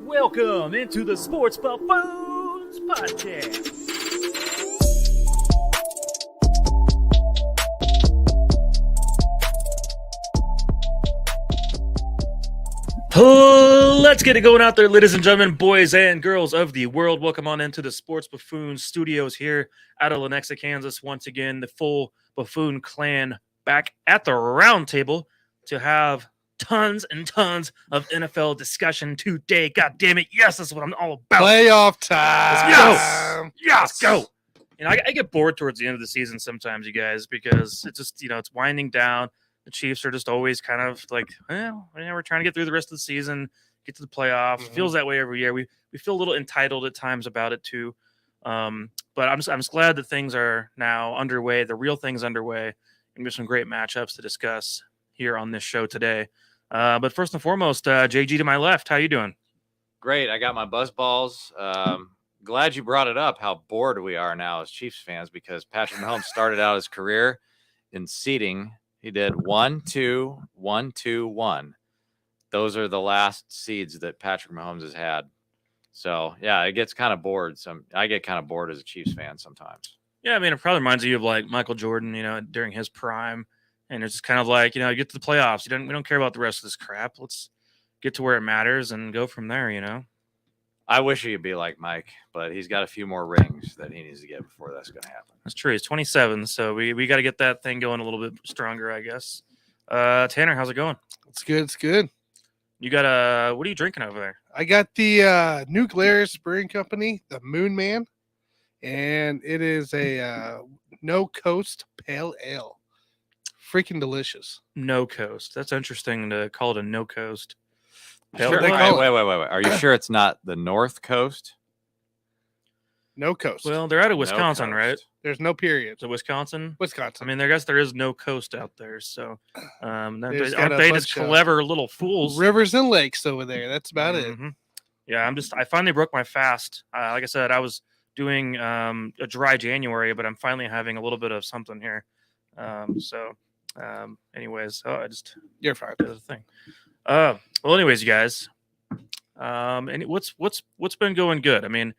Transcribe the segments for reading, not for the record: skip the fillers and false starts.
Welcome into the Sports Buffoons Podcast. Let's get it going out there, ladies and gentlemen, boys and girls of the world. Welcome on into the Sports Buffoons studios here out of Lenexa, Kansas. Once again, the full Buffoon clan back at the round table to have tons and tons of NFL discussion today. God damn it. Yes, that's what I'm all about. Playoff time. Yes. Let's go. You know, I get bored towards the end of the season sometimes, you guys, because it's just, it's winding down. The Chiefs are just always kind of like, well, we're trying to get through the rest of the season, get to the playoffs. It feels that way every year. We feel a little entitled at times about it too. But I'm just glad that things are now underway. The real thing's underway. And there's some great matchups to discuss here on this show today. But first and foremost, JG to my left, how you doing? Great. I got my buzz balls. Glad you brought it up, how bored we are now as Chiefs fans, because Patrick Mahomes started out his career in seeding. He did 1, 2, 1, 2, 1. Those are the last seeds that Patrick Mahomes has had. So, yeah, it gets kind of bored. I get kind of bored as a Chiefs fan sometimes. Yeah, I mean, it probably reminds you of like Michael Jordan, during his prime. And it's just kind of like, you get to the playoffs. We don't care about the rest of this crap. Let's get to where it matters and go from there, I wish he could be like Mike, but he's got a few more rings that he needs to get before that's going to happen. That's true. He's 27, so we got to get that thing going a little bit stronger, I guess. Tanner, how's it going? It's good. It's good. You got what are you drinking over there? I got the New Glarus Brewing Company, the Moon Man, and it is a No Coast Pale Ale. Freaking delicious. No Coast. That's interesting to call it a No Coast. Sure. Wait. Are you sure it's not the North Coast? No Coast. Well, they're out of Wisconsin, right? There's no period. So Wisconsin? Wisconsin. I mean, I guess there is no coast out there. So aren't got they a just bunch of clever little fools? Rivers and lakes over there. That's about it. Yeah, I finally broke my fast. Like I said, I was doing a dry January, but I'm finally having a little bit of something here. Anyways, You're fine. That's the thing. Well, anyways, you guys, and what's been going good? I mean,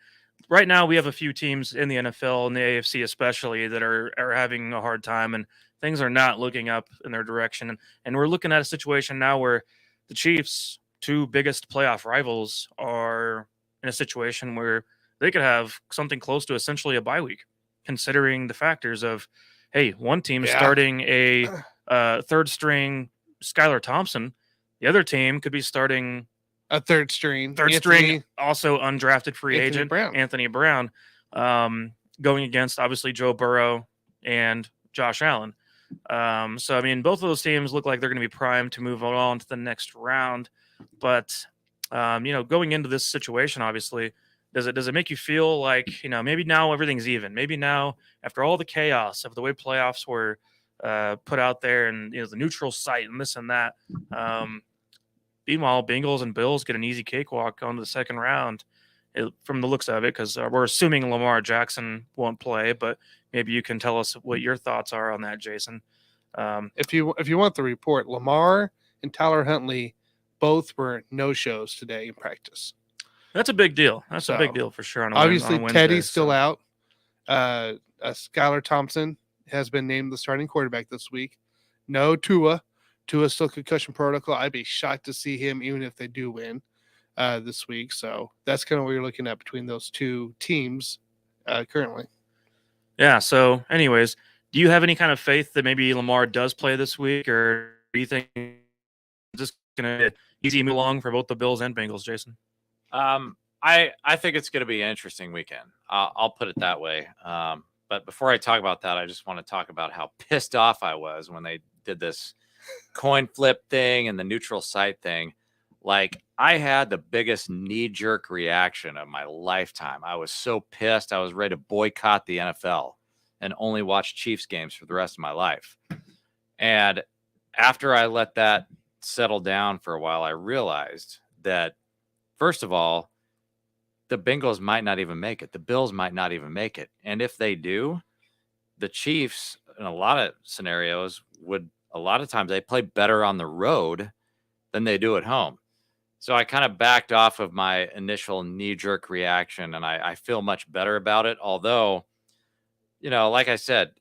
right now we have a few teams in the NFL and the AFC especially that are having a hard time, and things are not looking up in their direction. And we're looking at a situation now where the Chiefs, two biggest playoff rivals, are in a situation where they could have something close to essentially a bye week, considering the factors of, hey, one team is starting a third string Skylar Thompson. The other team could be starting a third string, also undrafted free agent Anthony Brown, going against obviously Joe Burrow and Josh Allen. So I mean, both of those teams look like they're going to be primed to move on to the next round. But going into this situation, obviously, does it make you feel like maybe now everything's even? Maybe now, after all the chaos of the way playoffs were put out there and the neutral site and this and that. Meanwhile, Bengals and Bills get an easy cakewalk on to the second round from the looks of it, because we're assuming Lamar Jackson won't play, but maybe you can tell us what your thoughts are on that, Jason. If you want the report, Lamar and Tyler Huntley both were no-shows today in practice. That's a big deal. That's a big deal for sure. Obviously, Teddy's still out. Skylar Thompson has been named the starting quarterback this week. No Tua. Tua's still concussion protocol. I'd be shocked to see him even if they do win this week. So that's kind of what you're looking at between those two teams currently. Yeah. So anyways, do you have any kind of faith that maybe Lamar does play this week, or do you think it's just going to easy move along for both the Bills and Bengals, Jason? I think it's going to be an interesting weekend. I'll put it that way. But before I talk about that, I just want to talk about how pissed off I was when they did this coin flip thing and the neutral site thing. Like, I had the biggest knee-jerk reaction of my lifetime. I was so pissed. I was ready to boycott the NFL and only watch Chiefs games for the rest of my life. And after I let that settle down for a while, I realized that, first of all, the Bengals might not even make it. The Bills might not even make it. And if they do, the Chiefs, in a lot of scenarios, a lot of times they play better on the road than they do at home. So I kind of backed off of my initial knee-jerk reaction, and I feel much better about it. Although, like I said,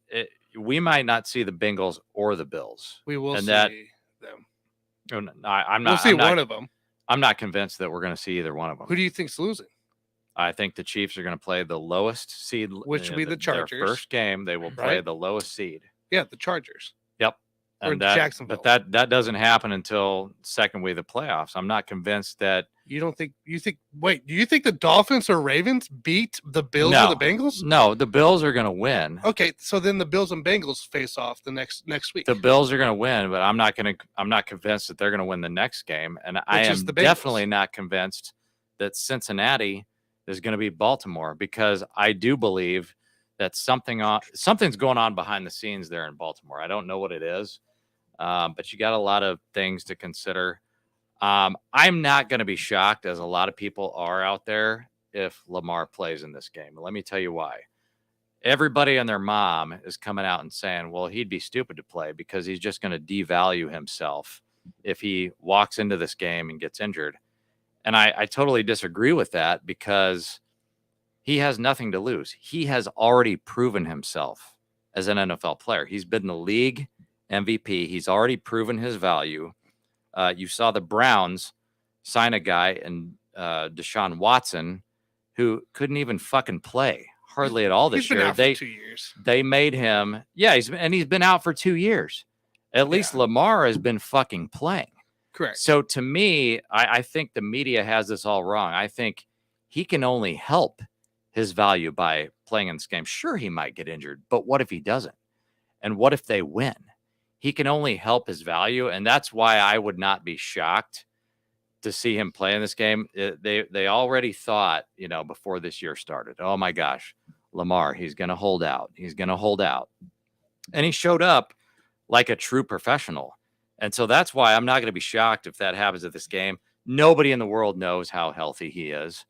we might not see the Bengals or the Bills, We will and see them. I'm We'll not. see I'm not, one of them. I'm not convinced that we're going to see either one of them. Who do you think's losing? I think the Chiefs are going to play the lowest seed, Which will be the their Chargers. first game. They will play Right? the lowest seed. Yeah, the Chargers. Yep. Or And Jacksonville. But that doesn't happen until second week of the playoffs. I'm not convinced that. You don't think wait, do you think the Dolphins or Ravens beat the Bills or the Bengals? No, the Bills are going to win. Okay, so then the Bills and Bengals face off the next week. The Bills are going to win, but I'm not convinced that they're going to win the next game. And I am definitely not convinced that Cincinnati is going to beat Baltimore, because I do believe that something's going on behind the scenes there in Baltimore. I don't know what it is, but you got a lot of things to consider. I'm not going to be shocked, as a lot of people are out there, if Lamar plays in this game. And let me tell you why. Everybody and their mom is coming out and saying, well, he'd be stupid to play because he's just going to devalue himself if he walks into this game and gets injured. And I totally disagree with that, because he has nothing to lose. He has already proven himself as an NFL player. He's been the league MVP. He's already proven his value. You saw the Browns sign a guy in Deshaun Watson who couldn't even fucking play hardly at all this year. Out for 2 years. They made him, he's been out for 2 years. At least Lamar has been fucking playing. Correct. So to me, I think the media has this all wrong. I think he can only help his value by playing in this game. Sure, he might get injured, but what if he doesn't? And what if they win? He can only help his value, and that's why I would not be shocked to see him play in this game. They already thought, before this year started, oh my gosh, Lamar, he's going to hold out. He's going to hold out. And he showed up like a true professional. And so that's why I'm not going to be shocked if that happens at this game. Nobody in the world knows how healthy he is,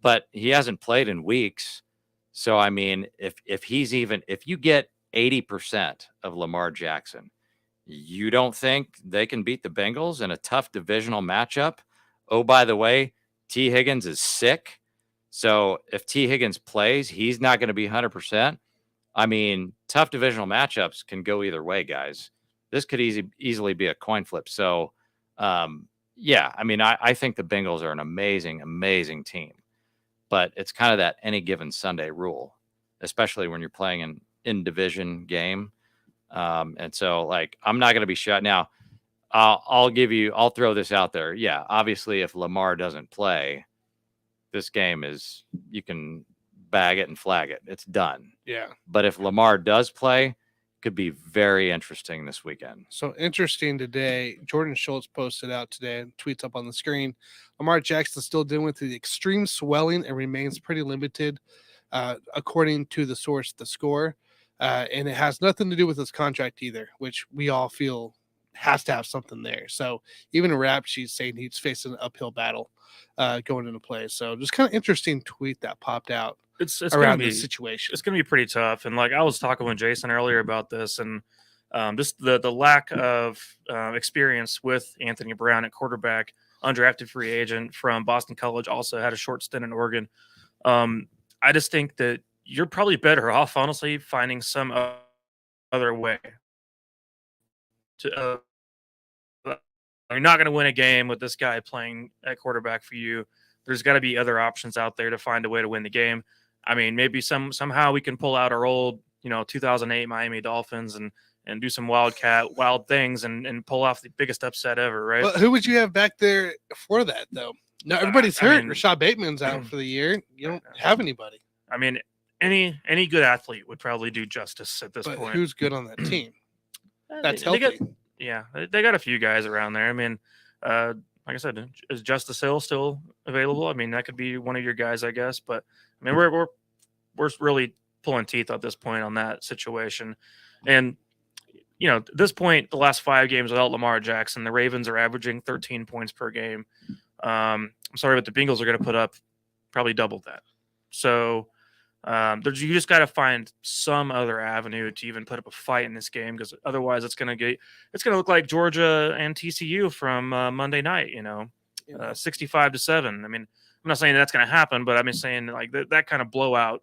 but he hasn't played in weeks. So, I mean, if you get 80% of Lamar Jackson, you don't think they can beat the Bengals in a tough divisional matchup? Oh, by the way, T. Higgins is sick. So if T. Higgins plays, he's not going to be 100%. I mean, tough divisional matchups can go either way, guys. This could easily be a coin flip. So, I mean, I think the Bengals are an amazing, amazing team. But it's kind of that any given Sunday rule, especially when you're playing an in-division game. And so, I'm not going to be shut. Now, I'll throw this out there. Yeah, obviously, if Lamar doesn't play, this game you can bag it and flag it. It's done. Yeah. But if Lamar does play, could be very interesting this weekend. So interesting today. Jordan Schultz posted out today, tweets up on the screen. Lamar Jackson still dealing with the extreme swelling and remains pretty limited, according to the source, The Score. And it has nothing to do with his contract either, which we all feel has to have something there. So even in rap, she's saying he's facing an uphill battle going into play. So just kind of interesting tweet that popped out. It's around this situation. It's going to be pretty tough. And I was talking with Jason earlier about this, and just the lack of experience with Anthony Brown at quarterback, undrafted free agent from Boston College, also had a short stint in Oregon. I just think that you're probably better off, honestly, finding some other way to. You're not going to win a game with this guy playing at quarterback for you. There's got to be other options out there to find a way to win the game. I mean, maybe somehow we can pull out our old, 2008 Miami Dolphins and do some wild things and pull off the biggest upset ever, right? But who would you have back there for that, though? No, everybody's hurt. Rashad Bateman's out for the year. You don't have anybody. I mean, any good athlete would probably do justice at this point. Who's good on that team? That's healthy. They got a few guys around there. I mean, like I said, is Justice Hill still available? I mean, that could be one of your guys, I guess. But I mean, we're really pulling teeth at this point on that situation. And at this point, the last 5 games without Lamar Jackson, the Ravens are averaging 13 points per game. I'm sorry, but the Bengals are going to put up probably double that. So you just got to find some other avenue to even put up a fight in this game, because otherwise it's going to look like Georgia and TCU from Monday night. 65-7. I mean, I'm not saying that's going to happen, but I'm just saying like that kind of blowout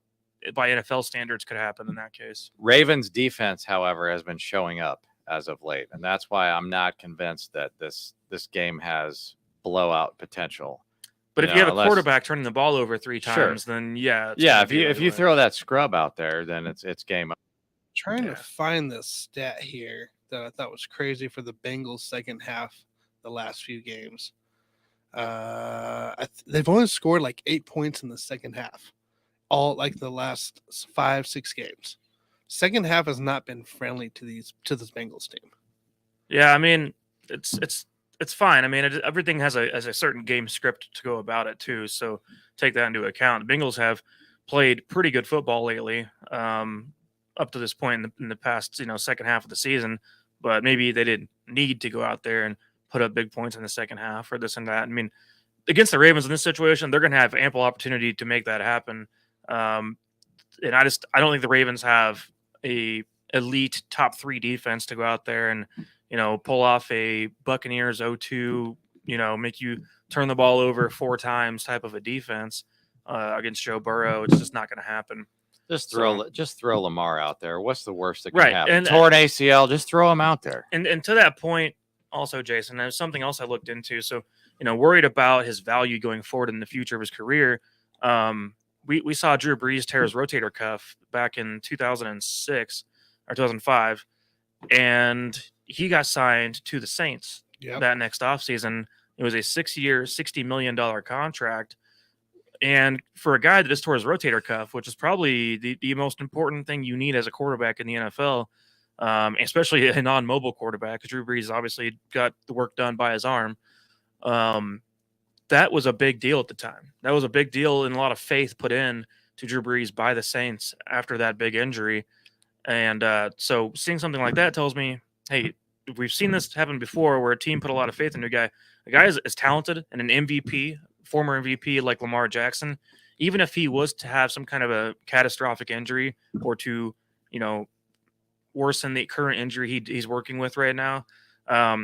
by NFL standards could happen in that case. Ravens defense, however, has been showing up as of late, and that's why I'm not convinced that this game has blowout potential. But if you have a quarterback turning the ball over 3 times, then yeah. If you throw that scrub out there, then it's game up. Trying to find this stat here that I thought was crazy for the Bengals second half, the last few games. They've only scored like 8 points in the second half, all like the last 5-6 games. Second half has not been friendly to this Bengals team. Yeah, I mean it's fine. I mean everything has a certain game script to go about it too, so take that into account. The Bengals have played pretty good football lately, up to this point in the past second half of the season, but maybe they didn't need to go out there and put up big points in the second half or this and that. I mean, against the Ravens in this situation, they're going to have ample opportunity to make that happen. And I don't think the Ravens have a elite top 3 defense to go out there and, pull off a Buccaneers 0-2, make you turn the ball over 4 times type of a defense against Joe Burrow. It's just not going to happen. Just throw Lamar out there. What's the worst that can happen? And, torn ACL, just throw him out there. And to that point, also, Jason, there's something else I looked into. So, worried about his value going forward in the future of his career. We saw Drew Brees tear his rotator cuff back in 2006 or 2005, and he got signed to the Saints that next offseason. It was a 6-year, $60 million contract. And for a guy that just tore his rotator cuff, which is probably the most important thing you need as a quarterback in the NFL, especially a non-mobile quarterback, because Drew Brees obviously got the work done by his arm. That was a big deal at the time. That was a big deal and a lot of faith put in to Drew Brees by the Saints after that big injury. And so seeing something like that tells me, hey, we've seen this happen before where a team put a lot of faith into a guy. The guy is talented and an MVP, former MVP like Lamar Jackson. Even if he was to have some kind of a catastrophic injury or to, worsen the current injury he's working with right now,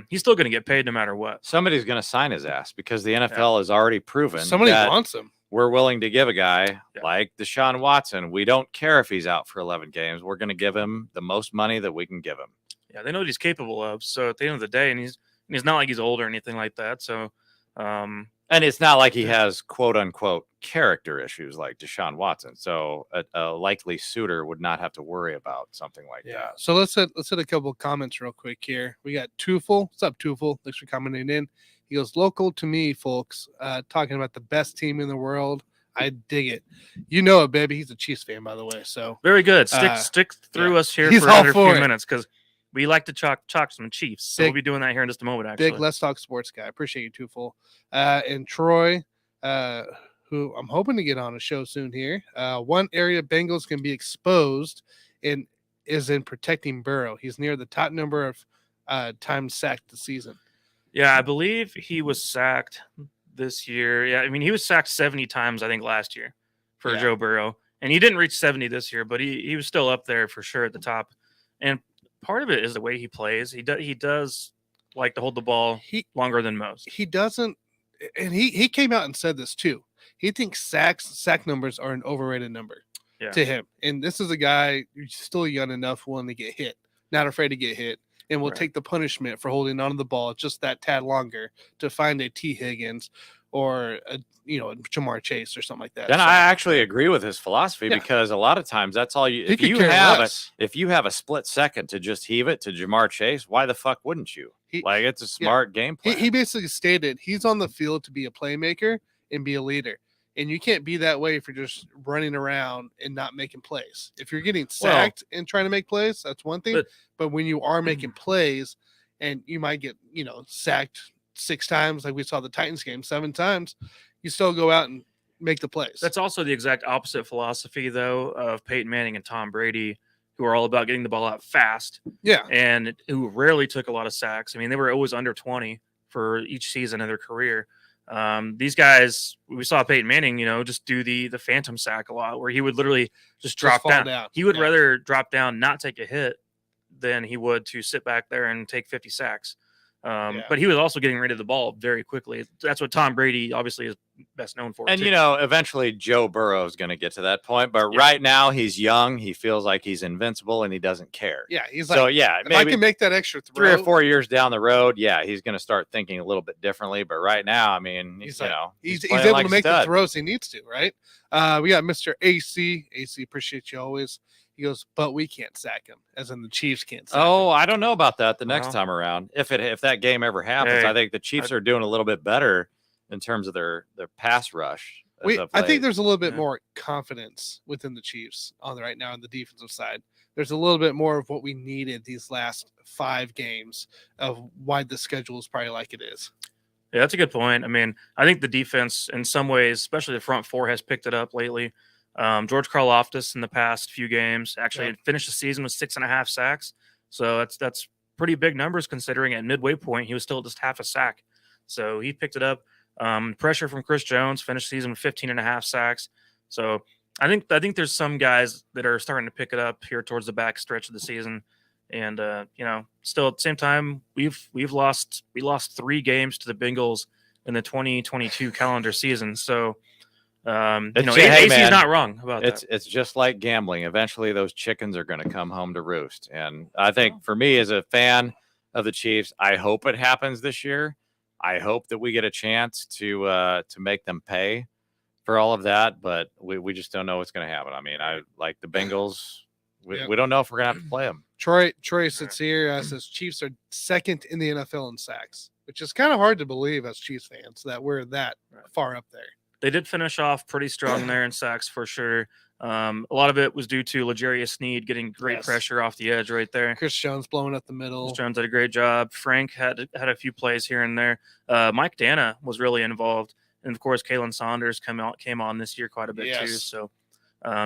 he's still going to get paid no matter what. Somebody's going to sign his ass because the NFL has already proven somebody wants him. We're willing to give a guy like Deshaun Watson. We don't care if he's out for 11 games. We're going to give him the most money that we can give him. Yeah, they know what he's capable of. So at the end of the day, and he's not like he's old or anything like that. So, and it's not like he has quote unquote character issues like Deshaun Watson. So a likely suitor would not have to worry about something like that. So let's hit a couple of comments real quick here. We got Tufel. What's up, Tufel? Thanks for commenting in. He goes, local to me, folks, talking about the best team in the world. I dig it. You know it, baby. He's a Chiefs fan, by the way. So very good. Stick through us here for another few minutes because we like to chalk some Chiefs. So we'll be doing that here in just a moment, actually. Big Let's Talk Sports guy. Appreciate you, Tufel. And Troy, who I'm hoping to get on a show soon here. One area Bengals can be exposed is in protecting Burrow. He's near the top number of times sacked this season. Yeah, I believe he was sacked this year. Yeah, I mean, he was sacked 70 times, I think, last year for Joe Burrow. And he didn't reach 70 this year, but he was still up there for sure at the top. And part of it is the way he plays. He does like to hold the ball longer than most. He doesn't, and he came out and said this too. He thinks sack numbers are an overrated number to him. And this is a guy who's still young enough, willing to get hit, not afraid to get hit, and will take the punishment for holding onto the ball just that tad longer to find a T. Higgins or a Jamar Chase or something like that. And I actually agree with his philosophy because a lot of times that's all you. If you have a split second to just heave it to Jamar Chase, why the fuck wouldn't you? It's a smart game plan. He basically stated he's on the field to be a playmaker and be a leader. And you can't be that way if you're just running around and not making plays. If you're getting sacked and trying to make plays, that's one thing. But when you are making plays and you might get, sacked 6 times, like we saw the Titans game 7 times, you still go out and make the plays. That's also the exact opposite philosophy, though, of Peyton Manning and Tom Brady, who are all about getting the ball out fast. Yeah. And who rarely took a lot of sacks. I mean, they were always under 20 for each season of their career. These guys, we saw Peyton Manning, just do the phantom sack a lot, where he would literally just drop down. He would rather drop down, not take a hit, than he would to sit back there and take 50 sacks. But he was also getting rid of the ball very quickly. That's what Tom Brady obviously is best known for. And, too. Eventually Joe Burrow is going to get to that point. But right now he's young. He feels like he's invincible and he doesn't care. Yeah, he's so, like, yeah, if maybe I can make that extra throw, 3 or 4 years down the road, he's going to start thinking a little bit differently. But right now, I mean, he's he's able like to make the throws he needs to, right? We got Mr. AC. AC, appreciate you always. He goes, but we can't sack him, as in the Chiefs can't sack him. I don't know about that the next time around. If that game ever happens, I think the Chiefs are doing a little bit better in terms of their pass rush. I think there's a little bit more confidence within the Chiefs right now on the defensive side. There's a little bit more of what we needed these last 5 games of why the schedule is probably like it is. Yeah, that's a good point. I mean, I think the defense in some ways, especially the front four, has picked it up lately. George Karlaftis in the past few games actually finished the season with 6.5 sacks. So that's pretty big numbers considering at midway point he was still just half a sack. So he picked it up. Pressure from Chris Jones, finished the season with 15.5 sacks. So I think there's some guys that are starting to pick it up here towards the back stretch of the season. And still at the same time, we lost 3 games to the Bengals in the 2022 calendar season. So AC is not wrong about that. It's just like gambling. Eventually, those chickens are going to come home to roost. And I think for me, as a fan of the Chiefs, I hope it happens this year. I hope that we get a chance to make them pay for all of that, but we just don't know what's going to happen. I mean, I like the Bengals. We don't know if we're going to have to play them. Troy sits here, says Chiefs are second in the NFL in sacks, which is kind of hard to believe as Chiefs fans that we're that far up there. They did finish off pretty strong there in sacks for sure. A lot of it was due to L'Jarius Sneed getting great pressure off the edge right there. Chris Jones blowing up the middle. Chris Jones did a great job. Frank had a few plays here and there. Mike Dana was really involved, and of course, Kalen Saunders came on this year quite a bit too. So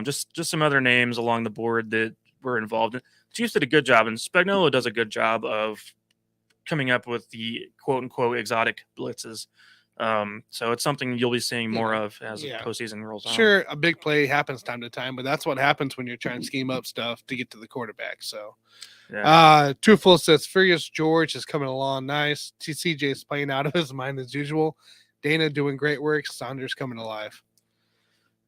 just some other names along the board that were involved. The Chiefs did a good job, and Spagnuolo does a good job of coming up with the quote unquote exotic blitzes. So it's something you'll be seeing more of as the postseason rolls on. Sure, a big play happens time to time, but that's what happens when you're trying to scheme up stuff to get to the quarterback. So, True Full says Furious George is coming along nice. TCJ is playing out of his mind as usual. Dana doing great work. Saunders coming alive.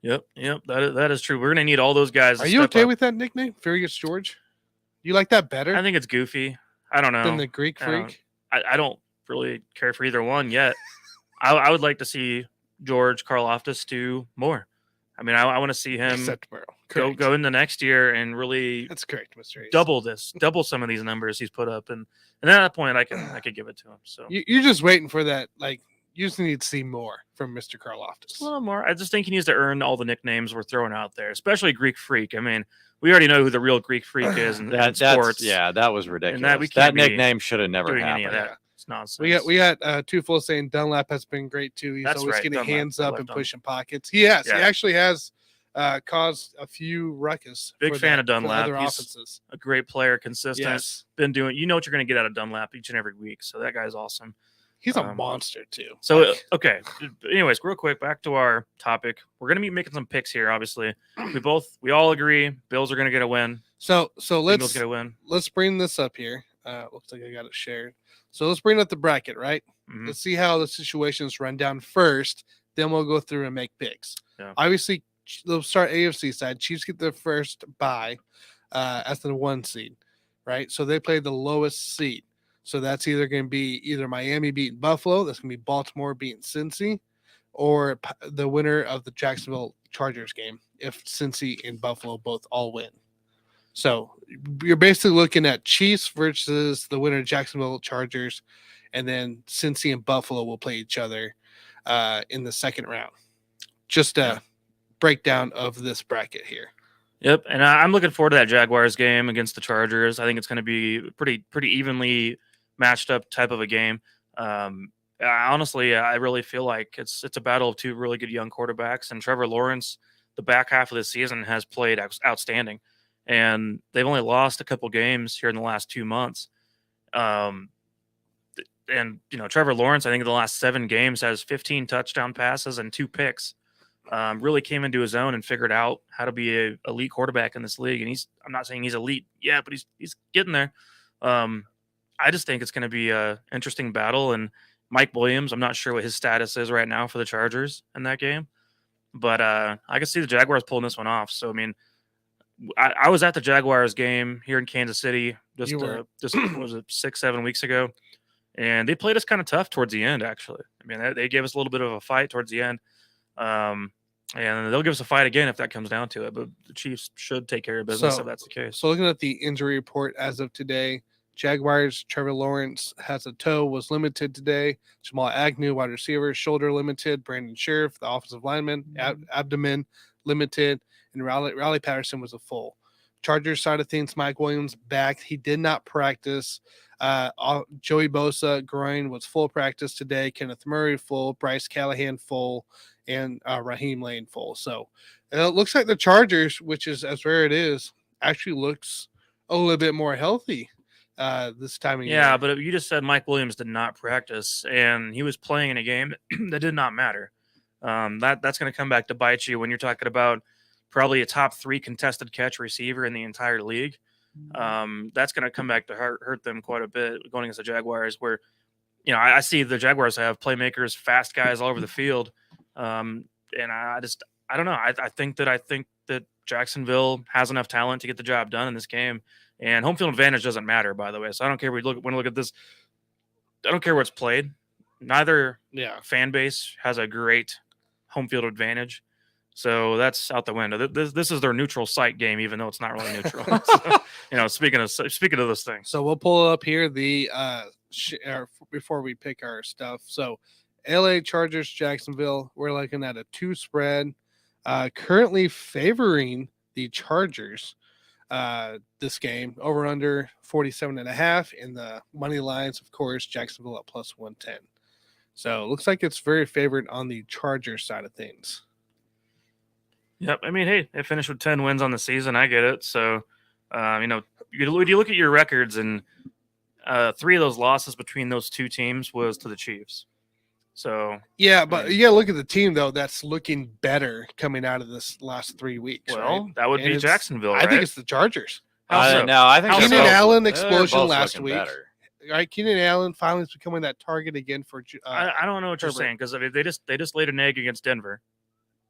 Yep, that is true. We're gonna need all those guys. Are you okay with that nickname, Furious George? You like that better? I think it's goofy. I don't know. Than the Greek Freak? I don't really care for either one yet. I would like to see George Karlaftis do more. I mean, I want to see him go in the next year and really that's correct, Mr. Ace. double some of these numbers he's put up, and at that point I could give it to him. So you're just waiting for that, like you just need to see more from Mr. Karlaftis. A little more. I just think he needs to earn all the nicknames we're throwing out there, especially Greek Freak. I mean, we already know who the real Greek Freak is in sports. That was ridiculous. That nickname should have never happened. Nonsense. We got Two Full saying Dunlap has been great too. He's always getting hands up and pushing pockets. He actually has caused a few ruckus. Big fan of Dunlap. Other He's offenses. A great player, consistent. Yes. Been doing. You know what you're going to get out of Dunlap each and every week. So that guy's awesome. He's a monster too. So okay. Anyways, real quick, back to our topic. We're going to be making some picks here. Obviously, we all agree Bills are going to get a win. So let's get a win. Let's bring this up here. Looks like I got it shared. So let's bring up the bracket, right? Mm-hmm. Let's see how the situations run down first. Then we'll go through and make picks. Yeah. Obviously, they'll start AFC side. Chiefs get their first bye as the 1 seed, right? So they play the lowest seed. So that's either going to be Miami beating Buffalo, that's going to be Baltimore beating Cincy, or the winner of the Jacksonville Chargers game if Cincy and Buffalo both all win. So you're basically looking at Chiefs versus the winner of Jacksonville Chargers, and then Cincy and Buffalo will play each other in the second round. Just a breakdown of this bracket here. Yep, and I'm looking forward to that Jaguars game against the Chargers. I think it's going to be pretty evenly matched up type of a game. Honestly, I really feel like it's a battle of two really good young quarterbacks, and Trevor Lawrence, the back half of the season, has played outstanding. And they've only lost a couple games here in the last 2 months. And, Trevor Lawrence, I think in the last 7 games has 15 touchdown passes and 2 picks. Really came into his own and figured out how to be a elite quarterback in this league. And I'm not saying he's elite yet, but he's getting there. I just think it's going to be a interesting battle. And Mike Williams, I'm not sure what his status is right now for the Chargers in that game, but I can see the Jaguars pulling this one off. So I mean, I was at the Jaguars game here in Kansas City just what was it 6-7 weeks ago, and they played us kind of tough towards the end. Actually, I mean they gave us a little bit of a fight towards the end, and they'll give us a fight again if that comes down to it. But the Chiefs should take care of business if that's the case. So looking at the injury report as of today, Jaguars, Trevor Lawrence has a toe, was limited today. Jamal Agnew, wide receiver, shoulder limited. Brandon Sheriff, the offensive lineman, abdomen limited. And Raleigh Patterson was a full. Chargers side of things, Mike Williams back. He did not practice. Joey Bosa, groin, was full practice today. Kenneth Murray, full. Bryce Callahan, full. And Raheem Lane, full. So it looks like the Chargers, which is as rare it is, actually looks a little bit more healthy this time of year. Yeah, but you just said Mike Williams did not practice, and he was playing in a game that did not matter. That's going to come back to bite you when you're talking about probably a top 3 contested catch receiver in the entire league. That's going to come back to hurt them quite a bit going against the Jaguars, where, I see the Jaguars have playmakers, fast guys all over the field. And I don't know. I think that Jacksonville has enough talent to get the job done in this game, and home field advantage doesn't matter, by the way. So I don't care when we look at this. I don't care what's played. Neither fan base has a great home field advantage. So that's out the window. This is their neutral site game, even though it's not really neutral. So, speaking of those things. So we'll pull up here the before we pick our stuff. So LA Chargers, Jacksonville, we're looking at a 2 spread, currently favoring the Chargers this game, over under 47.5, and the money lines, of course, Jacksonville at plus 110. So it looks like it's very favored on the Chargers side of things. Yep. I mean, hey, they finished with 10 wins on the season. I get it. So, you look at your records, and 3 of those losses between those 2 teams was to the Chiefs. So yeah, but you gotta look at the team though that's looking better coming out of this last 3 weeks. Well, right? That would be Jacksonville. I think it's the Chargers. No, I think Keenan Allen explosion last week. Better. Right, Keenan Allen finally is becoming that target again for. I don't know what you're saying, because they just laid an egg against Denver,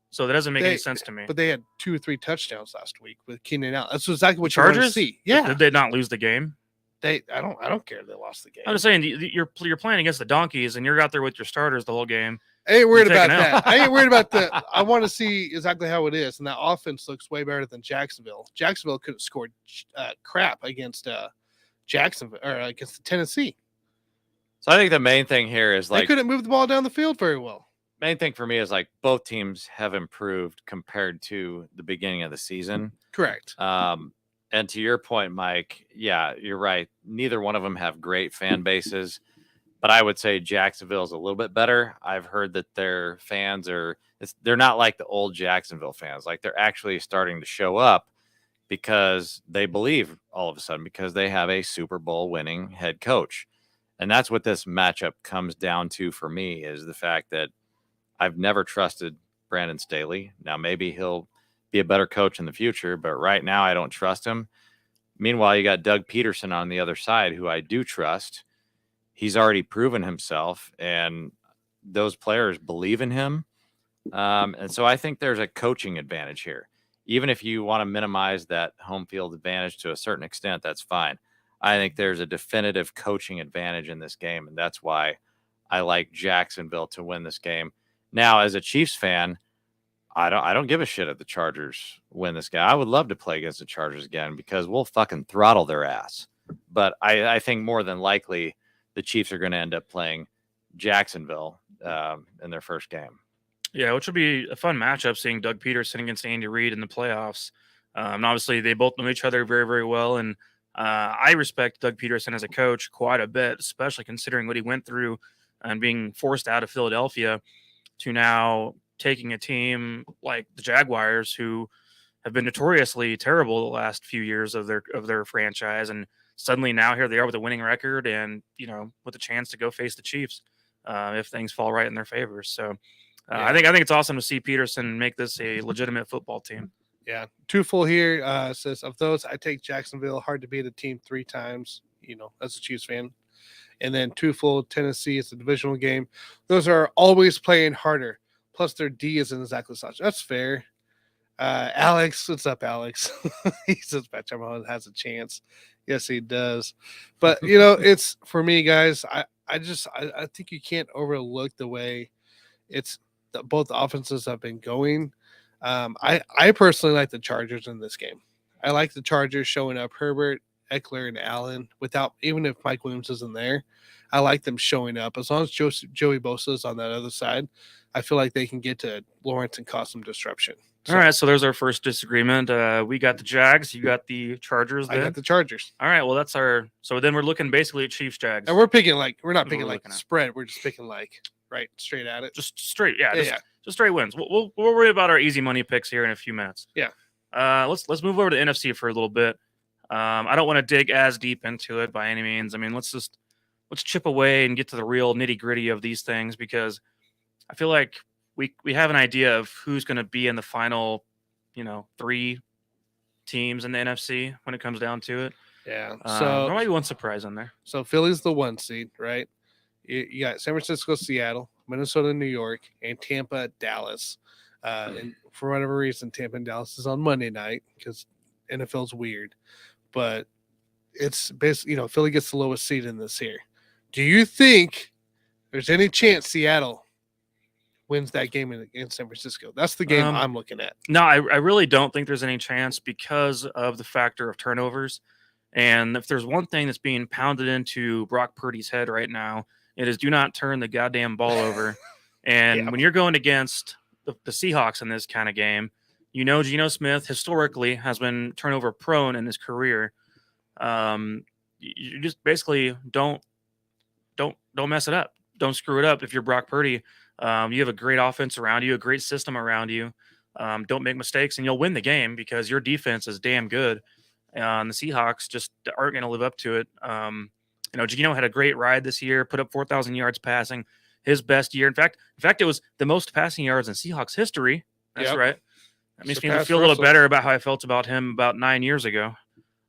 so that doesn't make any sense to me. But they had 2 or 3 touchdowns last week with Keenan Allen. That's exactly what Chargers you want to see. Yeah, did they not lose the game? I don't care if they lost the game. I'm just saying you're playing against the Donkeys, and you're out there with your starters the whole game. I ain't worried about that. I ain't worried about the. I want to see exactly how it is, and that offense looks way better than Jacksonville. Jacksonville could have scored crap against Jacksonville or against Tennessee. So I think the main thing here is they couldn't move the ball down the field very well. Main thing for me is both teams have improved compared to the beginning of the season. Correct. And to your point, Mike, yeah, you're right. Neither one of them have great fan bases, but I would say Jacksonville is a little bit better. I've heard that their fans they're not like the old Jacksonville fans. They're actually starting to show up because they believe all of a sudden, because they have a Super Bowl winning head coach. And that's what this matchup comes down to for me, is the fact that I've never trusted Brandon Staley. Now, maybe he'll be a better coach in the future, but right now I don't trust him. Meanwhile, you got Doug Peterson on the other side, who I do trust. He's already proven himself, and those players believe in him. And so I think there's a coaching advantage here. Even if you want to minimize that home field advantage to a certain extent, that's fine. I think there's a definitive coaching advantage in this game, and that's why I like Jacksonville to win this game. Now, as a Chiefs fan, I don't give a shit if the Chargers win this game. I would love to play against the Chargers again, because we'll fucking throttle their ass. But I think more than likely the Chiefs are going to end up playing Jacksonville in their first game. Yeah, which would be a fun matchup, seeing Doug Peterson against Andy Reid in the playoffs. And obviously, they both know each other very, very well, and I respect Doug Peterson as a coach quite a bit, especially considering what he went through and being forced out of Philadelphia to now taking a team like the Jaguars, who have been notoriously terrible the last few years of their franchise, and suddenly now here they are with a winning record, and with a chance to go face the Chiefs if things fall right in their favor. So I think it's awesome to see Peterson make this a legitimate football team. Yeah, 2 full here says, of those, I take Jacksonville. Hard to beat a team 3 times. as a Chiefs fan. And then twofold Tennessee, it's a divisional game. Those are always playing harder. Plus their D isn't exactly such. That's fair. Alex, what's up, Alex? He says Patrick Mahomes has a chance. Yes, he does. But it's for me, guys. I think you can't overlook the way both offenses have been going. I personally like the Chargers in this game. I like the Chargers showing up Herbert, Eckler, and Allen even if Mike Williams isn't there. I like them showing up. As long as Joey Bosa is on that other side, I feel like they can get to Lawrence and cause some disruption. All right, so there's our first disagreement. We got the Jags, you got the Chargers. I got the Chargers. All right, well so then we're looking basically at Chiefs Jags. And we're not picking like spread. We're just picking right straight at it. Just straight, just straight wins. We'll worry about our easy money picks here in a few minutes. Yeah. Let's move over to NFC for a little bit. I don't want to dig as deep into it by any means. I mean, let's chip away and get to the real nitty gritty of these things, because I feel like we have an idea of who's going to be in the final, 3 teams in the NFC when it comes down to it. Yeah. So there might be one surprise in there. So Philly's the 1 seed, right? You got San Francisco, Seattle, Minnesota, New York, and Tampa, Dallas. And for whatever reason, Tampa and Dallas is on Monday night because NFL's weird. But it's basically, Philly gets the lowest seed in this here. Do you think there's any chance Seattle wins that game in San Francisco? That's the game I'm looking at. No, I really don't think there's any chance because of the factor of turnovers. And if there's one thing that's being pounded into Brock Purdy's head right now, it is do not turn the goddamn ball over. And when you're going against the Seahawks in this kind of game, Geno Smith historically has been turnover prone in his career. You just basically don't mess it up. Don't screw it up. If you're Brock Purdy, you have a great offense around you, a great system around you. Don't make mistakes, and you'll win the game because your defense is damn good. And the Seahawks just aren't going to live up to it. Geno had a great ride this year, put up 4,000 yards passing, his best year. In fact, it was the most passing yards in Seahawks history. That's right. That makes me feel a little better about how I felt about him about 9 years ago.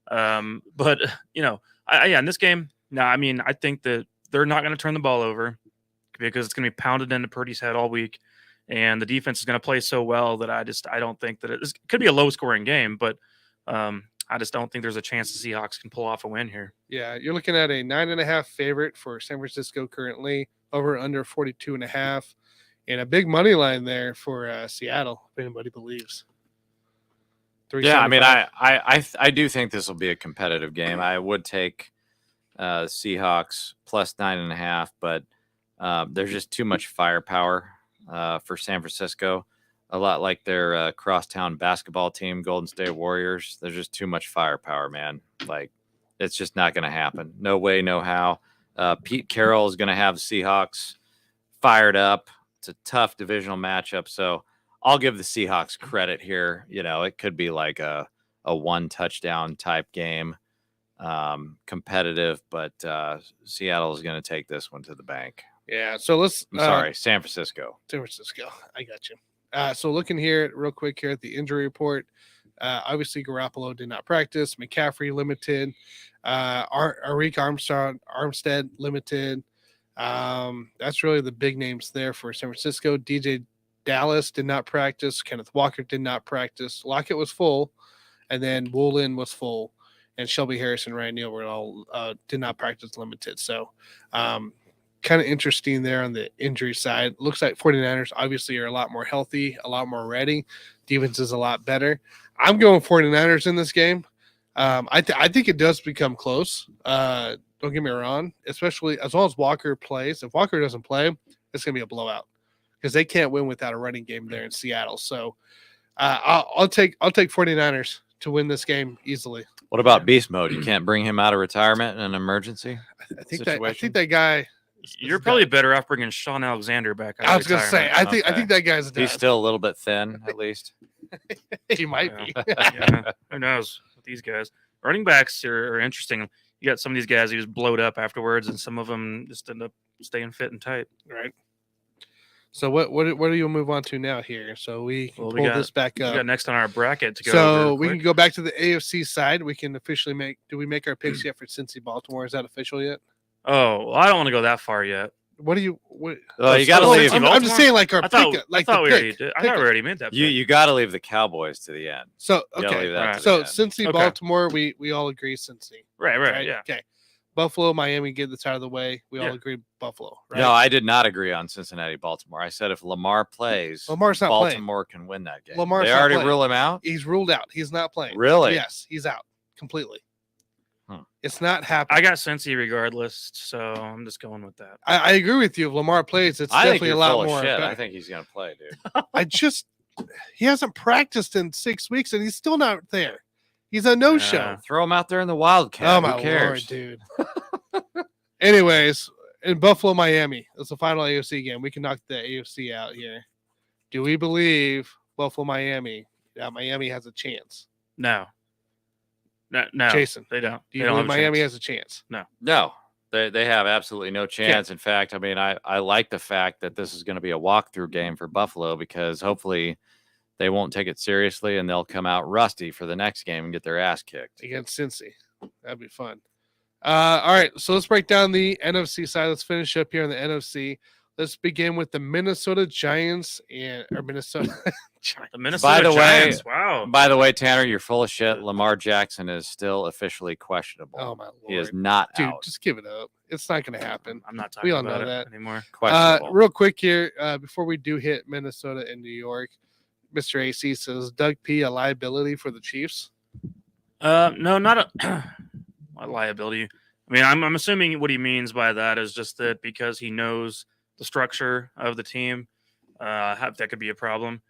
But in this game, I think that they're not going to turn the ball over because it's going to be pounded into Purdy's head all week, and the defense is going to play so well that I don't think that it could be a low scoring game, but I just don't think there's a chance the Seahawks can pull off a win here. Yeah, you're looking at a 9.5 favorite for San Francisco currently, over under 42.5, and a big money line there for Seattle, if anybody believes. Yeah, I do think this will be a competitive game. I would take Seahawks plus 9.5, but there's just too much firepower for San Francisco. A lot like their crosstown basketball team, Golden State Warriors. There's just too much firepower, man. Like, it's just not going to happen. No way, no how. Pete Carroll is going to have the Seahawks fired up. It's a tough divisional matchup, so I'll give the Seahawks credit here. It could be like a 1 touchdown type game, competitive, but Seattle is going to take this one to the bank. Yeah, so San Francisco. I got you. So looking here real quick here at the injury report, obviously Garoppolo did not practice. McCaffrey limited. Arik Armstead limited. That's really the big names there for San Francisco. DJ Dallas did not practice. Kenneth Walker did not practice. Lockett was full, and then Woolen was full, and Shelby Harris and Ryan Neal were all did not practice limited. So kind of interesting there on the injury side. Looks like 49ers obviously are a lot more healthy, a lot more ready. Defense is a lot better. I'm going 49ers in this game. I think it does become close. Don't get me wrong, especially as long as Walker plays. If Walker doesn't play, it's going to be a blowout because they can't win without a running game there in Seattle. So I'll take 49ers to win this game easily. What about beast mode? You can't bring him out of retirement in an emergency? I think that guy. You're probably better off bringing Sean Alexander back. I was going to say, I think that guy's done. He's still a little bit thin, at least. He might be. Yeah. Who knows with these guys? Running backs are interesting. You got some of these guys who just blowed up afterwards, and some of them just end up staying fit and tight. Right. So what do you move on to now here? So we can pull this back We up. got next on our bracket to go. So over we can quick. go back to the AFC side. We can officially make. Do we make our picks yet for Cincy Baltimore? Is that official yet? Oh, well, I don't want to go that far yet. What do you? What, Well, you got to Cincy leave. I'm Baltimore? just saying, like our I thought, pick. Like I thought the we pick. already did. I thought we already made that. Pick. You got to leave the Cowboys to the end. So You gotta okay. leave that Right. to the So end. Cincy Okay. Baltimore, we all agree Cincy. Right. Yeah. Okay. Buffalo, Miami, get this out of the way. We all Yeah. agree Buffalo. Right? No, I did not agree on Cincinnati, Baltimore. I said if Lamar plays, Lamar's not playing. Baltimore can win that game. Lamar's they not already playing. rule him out? He's ruled out. He's not playing. Really? Yes, he's out completely. Huh. It's not happening. I got Cincy regardless, so I'm just going with that. I agree with you. If Lamar plays, it's I think definitely you're a lot full of more. shit. better. I think he's going to play, dude. He hasn't practiced in 6 weeks and he's still not there. He's a no-show. Yeah. Throw him out there in the Wildcat. Oh Who my lord, cares? dude. Anyways, in Buffalo, Miami, it's the final AFC game. We can knock the AFC out here. Do we believe Buffalo, Miami? Yeah, Miami has a chance. No, Jason, they don't. do They you don't believe have a Miami chance. has a chance? No, they have absolutely no chance. In fact, I mean, I like the fact that this is going to be a walkthrough game for Buffalo because hopefully they won't take it seriously and they'll come out rusty for the next game and get their ass kicked. Against Cincy. That'd be fun. All right, so let's break down the NFC side. Let's finish up here in the NFC. Let's begin with the Minnesota Giants or Minnesota. The Minnesota the way- Giants. Wow. By the way, Tanner, you're full of shit. Lamar Jackson is still officially questionable. Oh my lord, He is not dude! out. Just give it up. It's not going to happen. I'm not talking We all about know it that. anymore. Questionable. Real quick here, before we do hit Minnesota and New York, Mr. AC says Doug P a liability for the Chiefs. No, not a liability. I mean, I'm assuming what he means by that is just that because he knows the structure of the team, that could be a problem.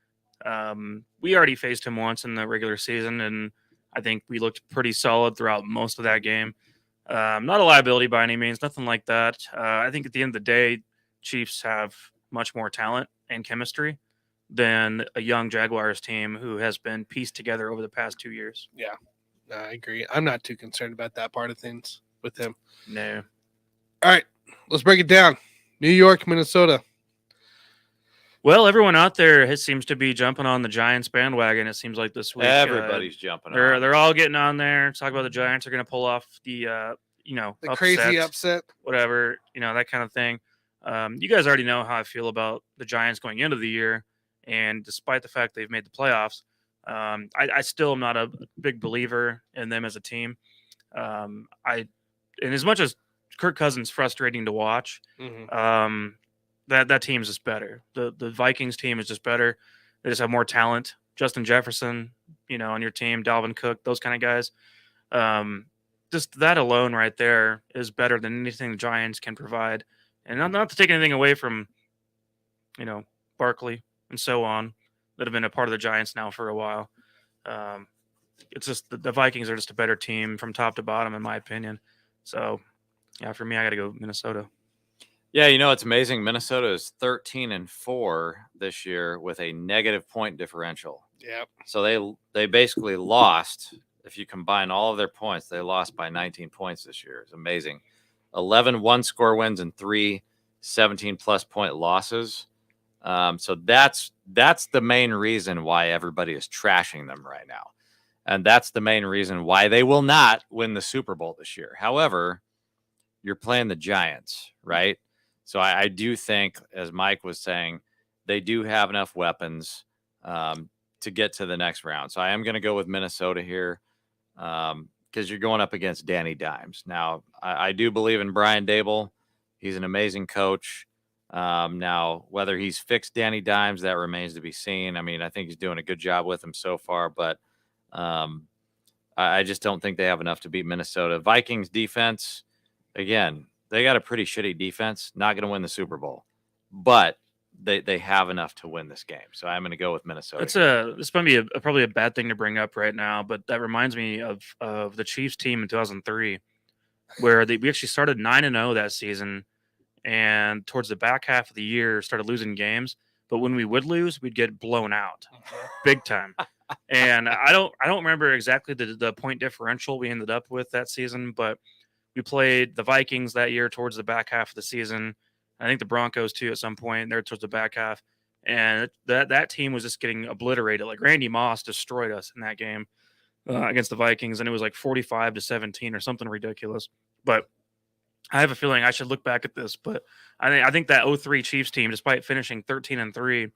We already faced him once in the regular season, and I think we looked pretty solid throughout most of that game. Not a liability by any means, nothing like that. I think at the end of the day, Chiefs have much more talent and chemistry than a young Jaguars team who has been pieced together over the past 2 years. I agree. I'm not too concerned about that part of things with him. No. All right, let's break it down. New York, Minnesota. Well, everyone out there seems to be jumping on the Giants bandwagon. It seems like this week. Everybody's jumping on. They're all getting on there. Talk about the Giants are going to pull off the The crazy upset. whatever, that kind of thing. You guys already know how I feel about the Giants going into the year, and despite the fact they've made the playoffs, I still am not a big believer in them as a team. And as much as Kirk Cousins frustrating to watch, that team is just better. The Vikings team is just better. They just have more talent. Justin Jefferson, on your team, Dalvin Cook, those kind of guys. Just that alone right there is better than anything the Giants can provide. And not to take anything away from, Barkley and so on that have been a part of the Giants now for a while. It's just the Vikings are just a better team from top to bottom, in my opinion. So, yeah, for me, I got to go Minnesota. Yeah, it's amazing. Minnesota is 13-4 this year with a negative point differential. Yep. So they basically lost. If you combine all of their points, they lost by 19 points this year. It's amazing. 11 one-score wins and 3 17-plus point losses. So that's the main reason why everybody is trashing them right now. And that's the main reason why they will not win the Super Bowl this year. However, you're playing the Giants, right? So I do think, as Mike was saying, they do have enough weapons to get to the next round. So I am going to go with Minnesota here because you're going up against Danny Dimes. Now, I do believe in Brian Dable. He's an amazing coach. Now, whether he's fixed Danny Dimes, that remains to be seen. I mean, I think he's doing a good job with him so far, but I just don't think they have enough to beat Minnesota. Vikings defense, again, they got a pretty shitty defense. Not going to win the Super Bowl, but they have enough to win this game. So I'm going to go with Minnesota. This might be probably a bad thing to bring up right now, but that reminds me of the Chiefs team in 2003, where we actually started 9-0 that season, and towards the back half of the year started losing games. But when we would lose, we'd get blown out, big time. And I don't remember exactly the point differential we ended up with that season, but we played the Vikings that year towards the back half of the season, I think the Broncos too at some point there towards the back half. And that team was just getting obliterated. Like Randy Moss destroyed us in that game against the Vikings, and it was like 45-17 or something ridiculous. But I have a feeling I should look back at this. But I think that 03 Chiefs team, despite finishing 13-3,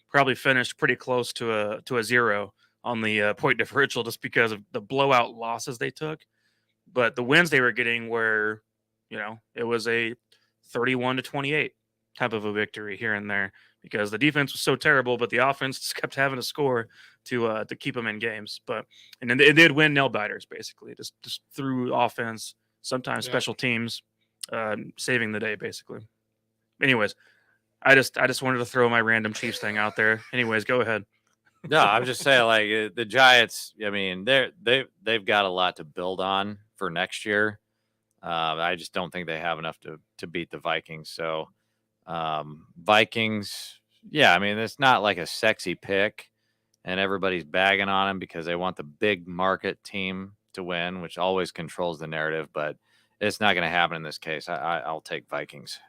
probably finished pretty close to a 0 on the point differential just because of the blowout losses they took. But the wins they were getting were, it was a 31-28 type of a victory here and there because the defense was so terrible, but the offense just kept having to score to keep them in games. And then they did win nail biters basically, just through offense, sometimes special teams, saving the day basically. Anyways, I just wanted to throw my random Chiefs thing out there. Anyways, go ahead. No, I'm just saying, like the Giants. I mean, they've got a lot to build on for next year. I just don't think they have enough to beat the Vikings. So, Vikings, yeah, I mean, it's not like a sexy pick, and everybody's bagging on them because they want the big market team to win, which always controls the narrative. But it's not going to happen in this case. I'll take Vikings.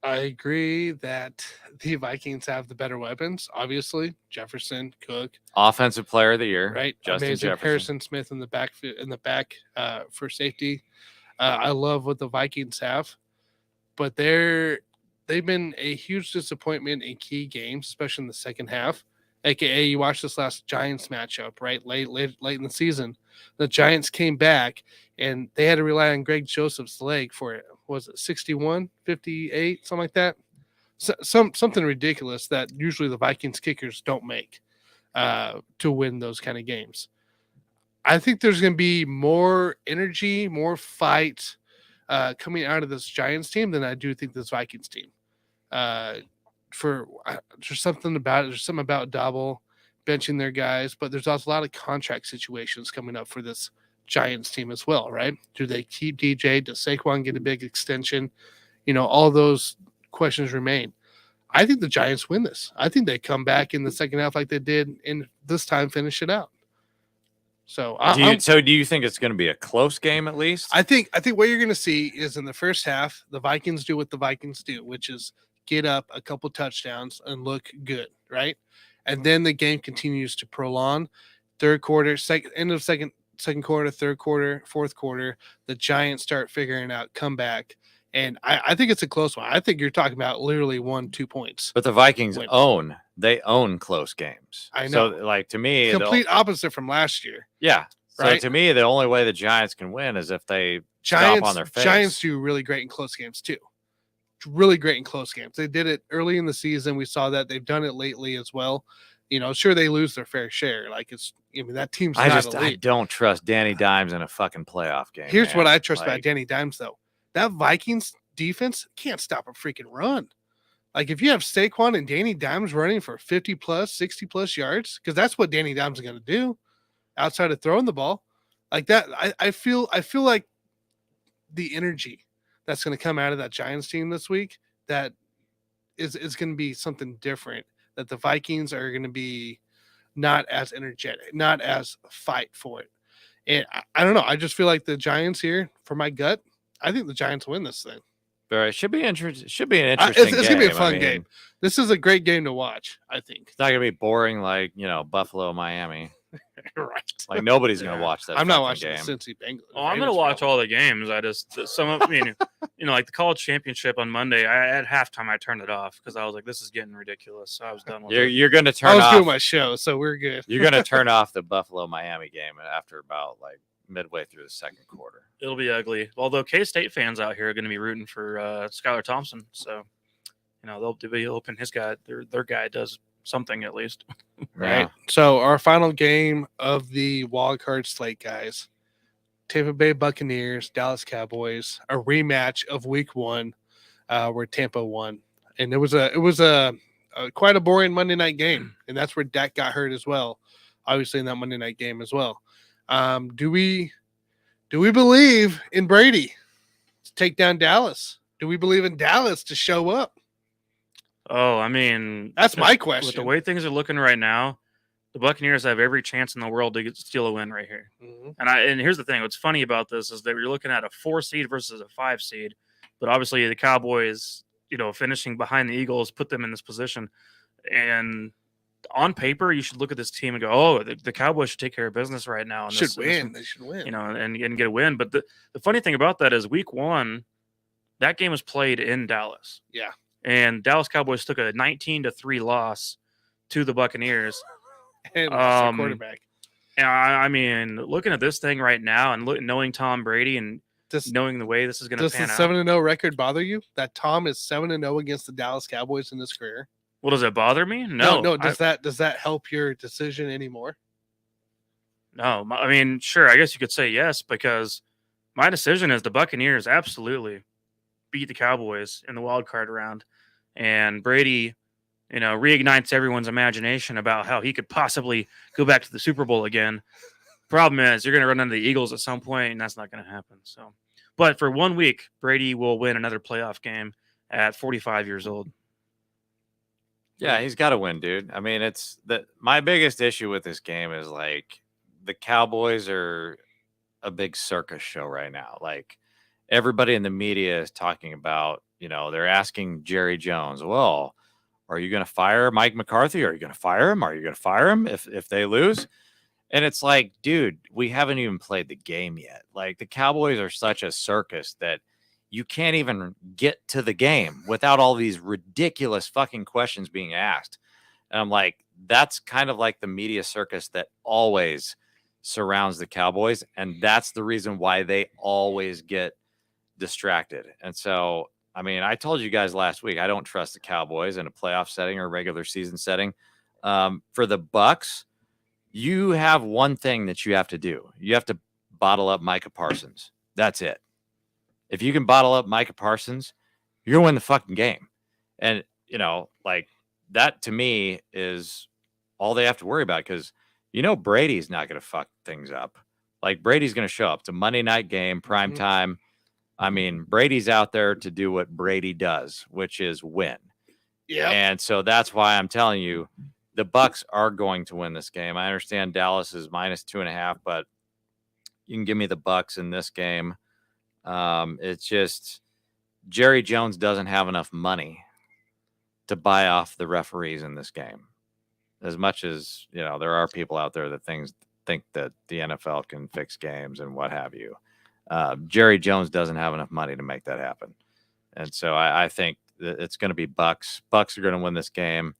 I agree that the Vikings have the better weapons. Obviously, Jefferson, Cook, Offensive Player of the Year, right? Justin Amazing. Jefferson. Harrison Smith in the back for safety. I love what the Vikings have, but they've been a huge disappointment in key games, especially in the second half. AKA, you watch this last Giants matchup, right? Late in the season, the Giants came back and they had to rely on Greg Joseph's leg for it. Was it 61, 58, something like that? Something ridiculous that usually the Vikings kickers don't make to win those kind of games. I think there's going to be more energy, more fight coming out of this Giants team than I do think this Vikings team. There's something about it. There's something about Double benching their guys, but there's also a lot of contract situations coming up for this Giants team as well, right? Do they keep DJ? Does Saquon get a big extension? All those questions remain. I think the Giants win this. I think they come back in the second half like they did and this time finish it out. So do you think it's going to be a close game at least? I think what you're going to see is in the first half, the Vikings do what the Vikings do, which is get up a couple touchdowns and look good, right? And then the game continues to prolong. Third quarter, end of second quarter, third quarter, fourth quarter, the Giants start figuring out comeback. And I think it's a close one. I think you're talking about literally 1-2 points. But the Vikings own close games. I know. So, like, to me, complete opposite from last year. Yeah. So right? To me, the only way the Giants can win is if they stop on their face. Giants do really great in close games too. Really great in close games. They did it early in the season. We saw that. They've done it lately as well. Sure, they lose their fair share. Like that team's not elite. I don't trust Danny Dimes in a fucking playoff game. Here's what I trust about Danny Dimes, though. That Vikings defense can't stop a freaking run. Like, if you have Saquon and Danny Dimes running for 50-plus, 60-plus yards, because that's what Danny Dimes is going to do outside of throwing the ball. Like that, I feel like the energy that's going to come out of that Giants team this week, that is going to be something different, that the Vikings are going to be not as energetic, not as fight for it. And I don't know. I just feel like the Giants here, for my gut, I think the Giants win this thing. It should be interesting. Should be an interesting game. It's going to be a fun game. This is a great game to watch, I think. It's not going to be boring like, Buffalo, Miami. Right. Like, nobody's going to watch that. I'm not watching game. the Cincy Bengals. Oh, I'm going to watch all the games. Like the college championship on Monday, at halftime, I turned it off because I was like, this is getting ridiculous. So I was done with it. You're going to turn off. I was doing my show, so we're good. You're going to turn off the Buffalo, Miami game after about like midway through the second quarter. It'll be ugly. Although K-State fans out here are going to be rooting for Skylar Thompson. So, they'll be hoping his guy, their guy does something at least. Right. Yeah. So our final game of the wildcard slate, guys. Tampa Bay Buccaneers, Dallas Cowboys, a rematch of Week 1, where Tampa won, and it was a quite a boring Monday night game, and that's where Dak got hurt as well. Obviously, in that Monday night game as well. Do we believe in Brady to take down Dallas? Do we believe in Dallas to show up? Oh, I mean, that's my question. With the way things are looking right now, the Buccaneers have every chance in the world to steal a win right here. Mm-hmm. And here's the thing: what's funny about this is that you're looking at a 4 seed versus a 5 seed, But obviously, the Cowboys, finishing behind the Eagles, put them in this position. And on paper, you should look at this team and go, "Oh, the Cowboys should take care of business right now." And Should win. They should win. And get a win. But the funny thing about that is, Week 1, that game was played in Dallas. Yeah. And Dallas Cowboys took a 19-3 loss to the Buccaneers. And lost their quarterback. And I mean, looking at this thing right now and knowing Tom Brady and knowing the way this is going to pan out. Does the 7-0 record bother you? That Tom is 7-0 against the Dallas Cowboys in his career? Well, does it bother me? No. Does that help your decision anymore? No. I mean, sure. I guess you could say yes, because my decision is the Buccaneers absolutely beat the Cowboys in the wild card round, and Brady, reignites everyone's imagination about how he could possibly go back to the Super Bowl again. Problem is, you're going to run into the Eagles at some point, and that's not going to happen. So, but for 1 week, Brady will win another playoff game at 45 years old. Yeah, he's got to win, dude. I mean, my biggest issue with this game is like the Cowboys are a big circus show right now. Like, everybody in the media is talking about, they're asking Jerry Jones, well, are you going to fire Mike McCarthy? Are you going to fire him? Are you going to fire him if they lose? And it's like, dude, we haven't even played the game yet. Like, the Cowboys are such a circus that you can't even get to the game without all these ridiculous fucking questions being asked. And I'm like, that's kind of like the media circus that always surrounds the Cowboys. And that's the reason why they always get distracted. And so, I mean, I told you guys last week, I don't trust the Cowboys in a playoff setting or regular season setting. For the Bucks, you have one thing that you have to do. You have to bottle up Micah Parsons. That's it. If you can bottle up Micah Parsons, you're going to win the fucking game. And, like, that to me is all they have to worry about, because, Brady's not going to fuck things up. Like, Brady's going to show up to Monday night game, prime time. I mean, Brady's out there to do what Brady does, which is win. Yeah. And so that's why I'm telling you, the Bucks are going to win this game. I understand Dallas is -2.5, but you can give me the Bucks in this game. It's just Jerry Jones doesn't have enough money to buy off the referees in this game. As much as, there are people out there that think that the NFL can fix games and what have you. Jerry Jones doesn't have enough money to make that happen. And so I think that it's going to be Bucks. Bucks are going to win this game.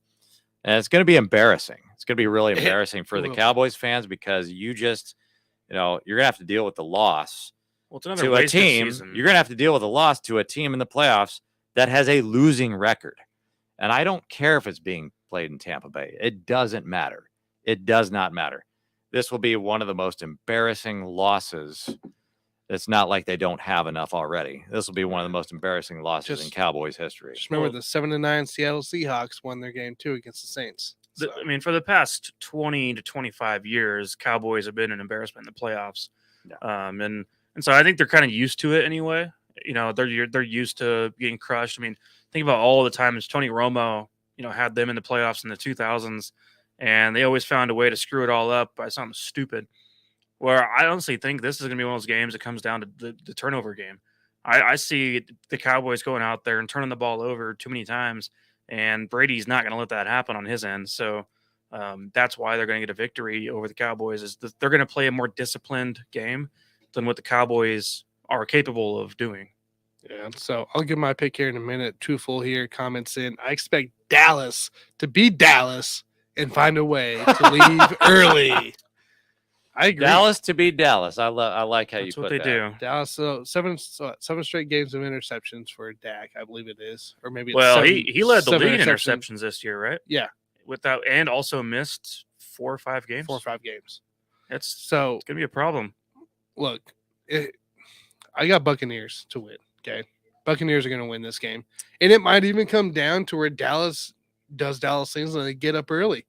And it's going to be embarrassing. It's going to be really embarrassing for the Cowboys fans, because you just, you're going to have to deal with the loss to a team. You're going to have to deal with a loss to a team in the playoffs that has a losing record. And I don't care if it's being played in Tampa Bay. It doesn't matter. It does not matter. This will be one of the most embarrassing losses. It's not like they don't have enough already. This will be one of the most embarrassing losses in Cowboys history. Just remember the 7-9 Seattle Seahawks won their game too against the Saints. So. I mean, for the past 20 to 25 years, Cowboys have been an embarrassment in the playoffs. Yeah. And so I think they're kind of used to it anyway. They're used to getting crushed. I mean, think about all the times Tony Romo, had them in the playoffs in the 2000s, and they always found a way to screw it all up by something stupid. Where I honestly think this is going to be one of those games that comes down to the turnover game. I see the Cowboys going out there and turning the ball over too many times, and Brady's not going to let that happen on his end. So that's why they're going to get a victory over the Cowboys. Is that they're going to play a more disciplined game than what the Cowboys are capable of doing. Yeah, so I'll give my pick here in a minute. Twofold here comments in. I expect Dallas to beat Dallas and find a way to leave early. I agree. Dallas to beat Dallas. I like how That's you what put they that. do. Dallas, so seven straight games of interceptions for Dak, I believe it is, or maybe. Well, he led the league in interceptions this year, right? Yeah, and also missed 4 or 5 games. 4 or 5 games. It's gonna be a problem. Look, I got Buccaneers to win. Okay, Buccaneers are gonna win this game, and it might even come down to where Dallas does Dallas things and they get up early.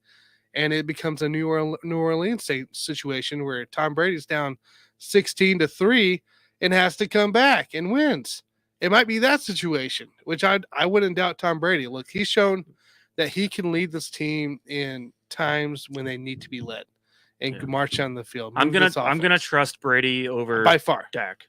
And it becomes a New Orleans situation where Tom Brady's down 16-3 and has to come back and wins. It might be that situation, which I wouldn't doubt Tom Brady. Look, he's shown that he can lead this team in times when they need to be led and march on the field. I'm gonna trust Brady over by far. Dak.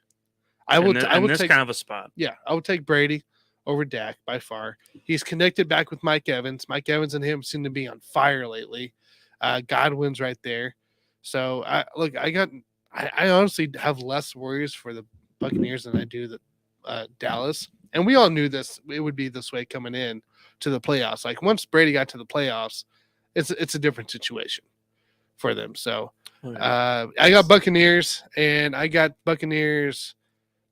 I would this take kind of a spot. Yeah, I would take Brady over Dak by far. He's connected back with Mike Evans. Mike Evans and him seem to be on fire lately. Godwin's right there. So I honestly have less worries for the Buccaneers than I do the Dallas. And we all knew this it would be this way coming in to the playoffs. Like once Brady got to the playoffs, it's a different situation for them. So I got Buccaneers, and I got Buccaneers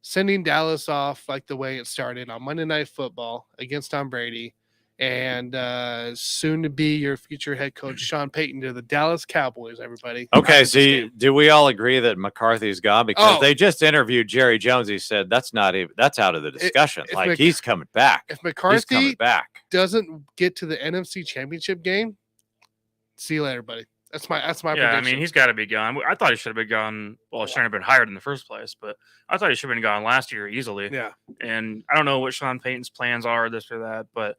sending Dallas off like the way it started on Monday Night Football against Tom Brady, and soon to be your future head coach Sean Payton to the Dallas Cowboys. Everybody. Okay, so do we all agree that McCarthy's gone? Because they just interviewed Jerry Jones. He said that's out of the discussion. He's coming back. If McCarthy doesn't get to the NFC Championship game, see you later, buddy. That's my prediction. I mean, he's got to be gone. I thought he should have been gone. Well, he shouldn't have been hired in the first place, but I thought he should have been gone last year easily. Yeah. And I don't know what Sean Payton's plans are, this or that, but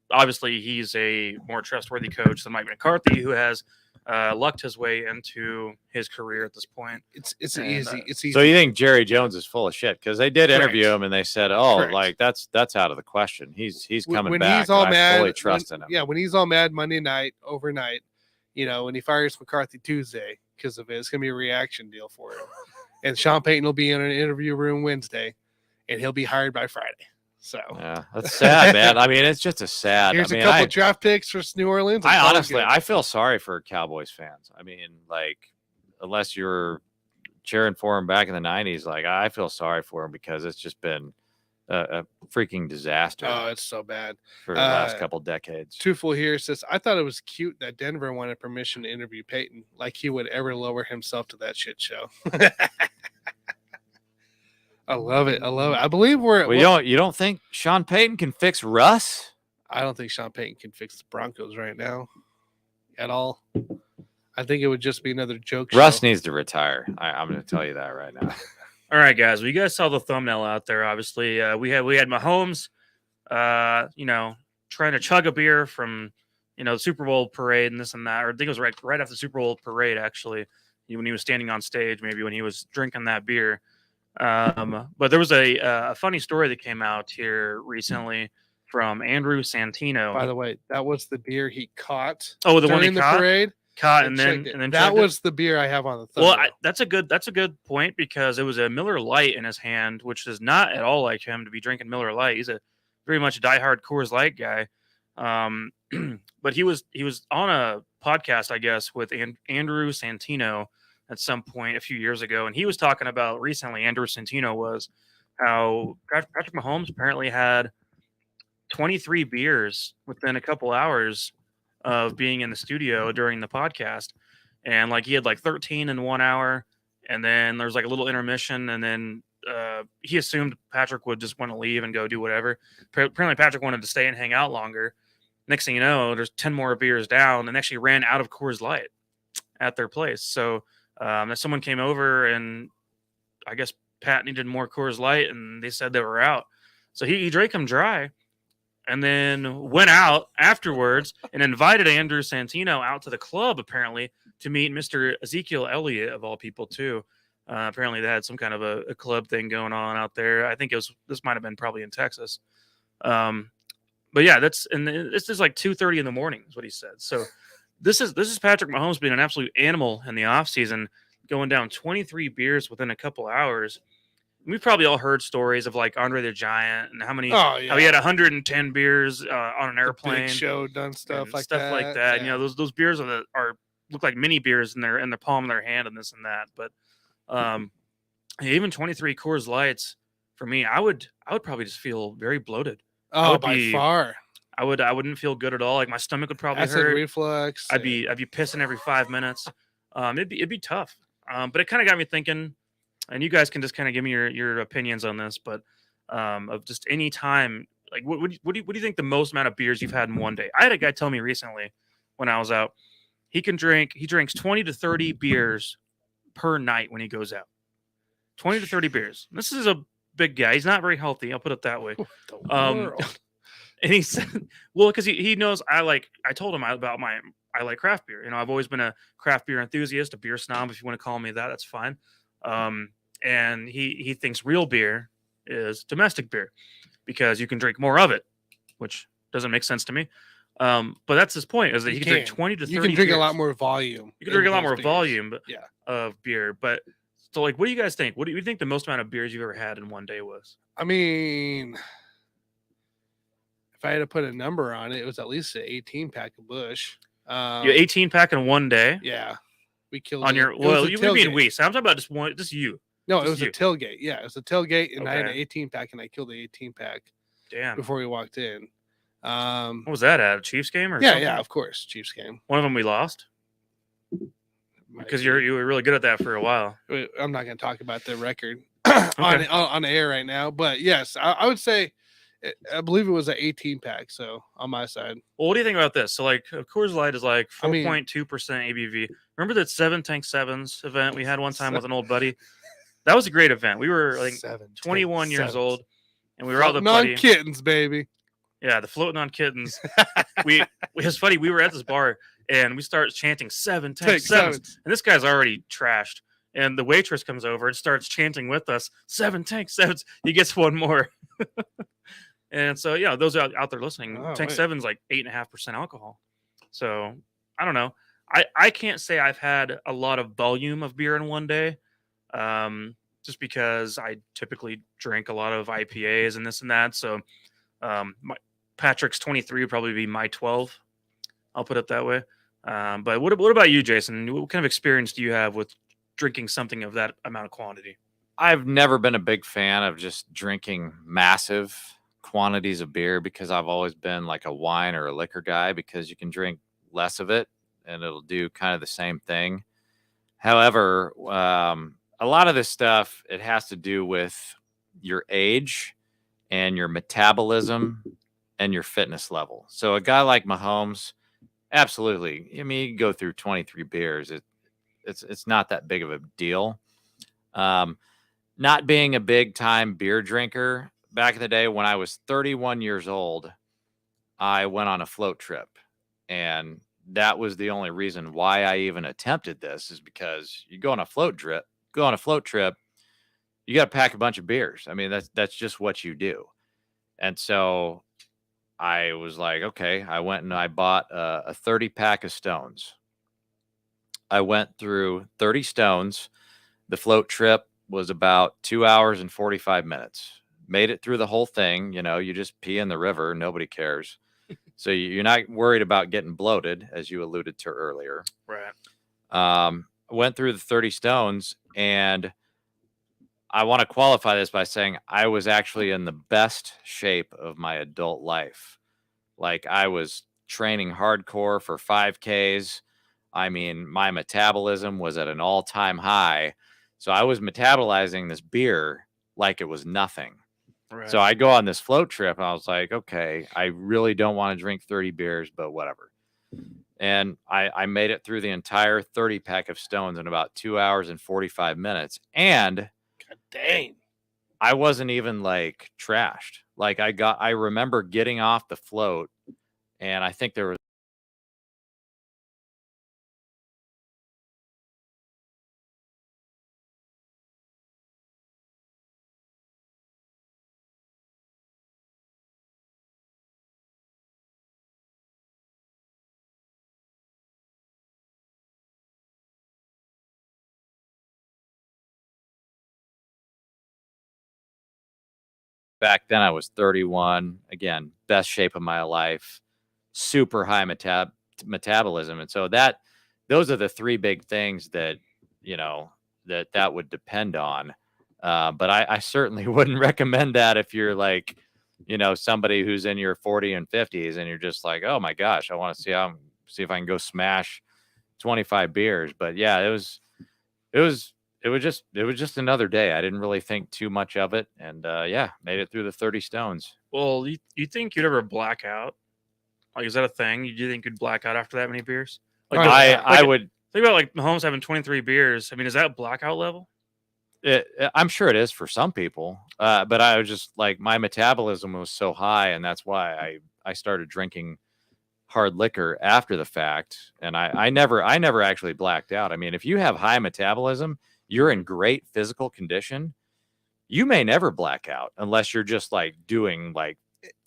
obviously he's a more trustworthy coach than Mike McCarthy, who has lucked his way into his career at this point. It's easy. So you think Jerry Jones is full of shit? Because they did interview him and they said, that's out of the question. He's coming back. He's all mad, I fully trust in him. Yeah, when he's all mad Monday night, overnight, when he fires McCarthy Tuesday because of it, it's going to be a reaction deal for him. And Sean Payton will be in an interview room Wednesday, and he'll be hired by Friday. So yeah, that's sad, man. I mean, it's just a sad. Here's a couple draft picks for New Orleans. I feel sorry for Cowboys fans. I mean, unless you're cheering for him back in the '90s, I feel sorry for him because it's just been a freaking disaster. Oh, it's so bad for the last couple decades. Twofull here says, I thought it was cute that Denver wanted permission to interview Peyton, like he would ever lower himself to that shit show. I love it. I believe you don't think Sean Payton can fix Russ? I don't think Sean Payton can fix the Broncos right now at all. I think it would just be another joke. Russ needs to retire. I'm going to tell you that right now. All right, guys. Well, you guys saw the thumbnail out there. Obviously, we had Mahomes, trying to chug a beer from, the Super Bowl parade and this and that. Or I think it was right after the Super Bowl parade, actually, when he was standing on stage, maybe when he was drinking that beer. But there was a funny story that came out here recently from Andrew Santino. By the way, that was the beer he caught. Oh, the one he the caught? Parade. Caught and then that was the beer I have on the thumbnail. Well, that's a good point because it was a Miller Lite in his hand, which is not at all like him to be drinking Miller Lite. He's a very much diehard Coors Light guy. But he was on a podcast, I guess, with Andrew Santino at some point a few years ago, and he was talking about recently. Andrew Santino was how Patrick Mahomes apparently had 23 beers within a couple hours of being in the studio during the podcast, and he had 13 in 1 hour, and then there's a little intermission, and then he assumed Patrick would just want to leave and go do whatever. Apparently Patrick wanted to stay and hang out longer. Next thing you know, there's 10 more beers down, and actually ran out of Coors Light at their place. So someone came over, and I guess Pat needed more Coors Light, and they said they were out. So he drank them dry, and then went out afterwards and invited Andrew Santino out to the club, apparently, to meet Mr. Ezekiel Elliott, of all people, too. Apparently, they had some kind of a club thing going on out there. I think this might have been probably in Texas. But yeah, this is 2:30 in the morning is what he said. So this is Patrick Mahomes being an absolute animal in the offseason, going down 23 beers within a couple hours. We've probably all heard stories of Andre the Giant and how he had 110 beers on an airplane. Big Show done stuff like that. Yeah. And those beers look like mini beers in the palm of their hand and this and that. But even 23 Coors Lights for me, I would probably just feel very bloated. Oh, by far. I wouldn't feel good at all. My stomach would probably acid hurt. Reflux. I'd be pissing every 5 minutes. It'd be tough. But it kind of got me thinking. And you guys can just kind of give me your opinions on this, but of just any time, what do you think the most amount of beers you've had in one day? I had a guy tell me recently when I was out, he drinks 20 to 30 beers per night when he goes out. 20 to 30 beers. This is a big guy. He's not very healthy. I'll put it that way. And he said, well, because he knows I told him I like craft beer. I've always been a craft beer enthusiast, a beer snob, if you want to call me that, that's fine. and he thinks real beer is domestic beer because you can drink more of it, which doesn't make sense to me. But that's his point: is that You you can drink can. 20 to 30. You can drink a lot beers. more volume. You can drink a lot in more those beers. volume Yeah. of beer. But so, like, what do you guys think? What do you think the most amount of beers you've ever had in one day was? I mean, if I had to put a number on it, it was at least an 18-pack of Busch. You 18-pack in one day Yeah. We killed on it. your. It Well, was a you mean tailgate. we? So I'm talking about just you. No, it just was you. a tailgate. Yeah, it was a tailgate, and I had an Okay. 18-pack, and I killed the 18-pack Damn. before we walked in. What was that at? A Chiefs game or Yeah, something? yeah, of course, Chiefs game. One of them we lost because you were really good at that for a while. I'm not going to talk about the record on air right now, but yes, I would say, I believe it was an 18-pack. So on my side. Well, what do you think about this? So, like, Coors Light is like I mean- 4.2% ABV. Remember that 7 Tank Sevens event we had one time with an old buddy? That was a great event. We were like 21 years old, and we were all the buddy. kittens, baby. Yeah, the floating on kittens. It was funny. We were at this bar, and we start chanting 7 Tank Sevens, and this guy's already trashed. And the waitress comes over and starts chanting with us 7 Tank Sevens. He gets one more. And so, yeah, those out there listening, Tank 7's like 8.5% alcohol. So I don't know. I can't say I've had a lot of volume of beer in one day, just because I typically drink a lot of IPAs and this and that. So Patrick's 23 would probably be my 12. I'll put it that way. But what about you, Jason? What kind of experience do you have with drinking something of that amount of quantity? I've never been a big fan of just drinking massive quantities of beer because I've always been like a wine or a liquor guy because you can drink less of it and it'll do kind of the same thing. However, a lot of this stuff, it has to do with your age and your metabolism and your fitness level. So a guy like Mahomes, absolutely. I mean, you can go through 23 beers. It's not that big of a deal. Not being a big time beer drinker, back in the day when I was 31 years old, I went on a float trip. And that was the only reason why I even attempted this, is because you go on a float trip, you got to pack a bunch of beers. I mean, that's just what you do. And so I was like, okay, I went and I bought a 30-pack of Stones. I went through 30 Stones. The float trip was about 2 hours and 45 minutes. Made it through the whole thing. You know, you just pee in the river. Nobody cares. So you're not worried about getting bloated, as you alluded to earlier. Right. Went through the 30 Stones, and I want to qualify this by saying I was actually in the best shape of my adult life. Like, I was training hardcore for 5Ks. I mean, my metabolism was at an all-time high. So I was metabolizing this beer like it was nothing. Right. So I go on this float trip, and I was like, okay, I really don't want to drink 30 beers, but whatever. And I made it through the entire 30-pack of Stones in about 2 hours and 45 minutes. And God dang, I wasn't even like trashed. Like, I remember getting off the float, and I think there was back then I was 31. Again, best shape of my life, super high metabolism. And so those are the three big things that, you know, that would depend on. But I certainly wouldn't recommend that if you're like, you know, somebody who's in your 40 and 50s and you're just like, oh my gosh, I want to see if I can go smash 25 beers. But yeah, it was just another day. I didn't really think too much of it, and yeah, made it through the 30 Stones. Well, you think you'd ever black out? Like, is that a thing? You think you'd black out after that many beers? Like, I would think about like Mahomes having 23 beers. I mean, is that blackout level? I'm sure it is for some people, but I was just like, my metabolism was so high, and that's why I started drinking hard liquor after the fact, and I never actually blacked out. I mean, if you have high metabolism, you're in great physical condition, you may never black out unless you're just like doing like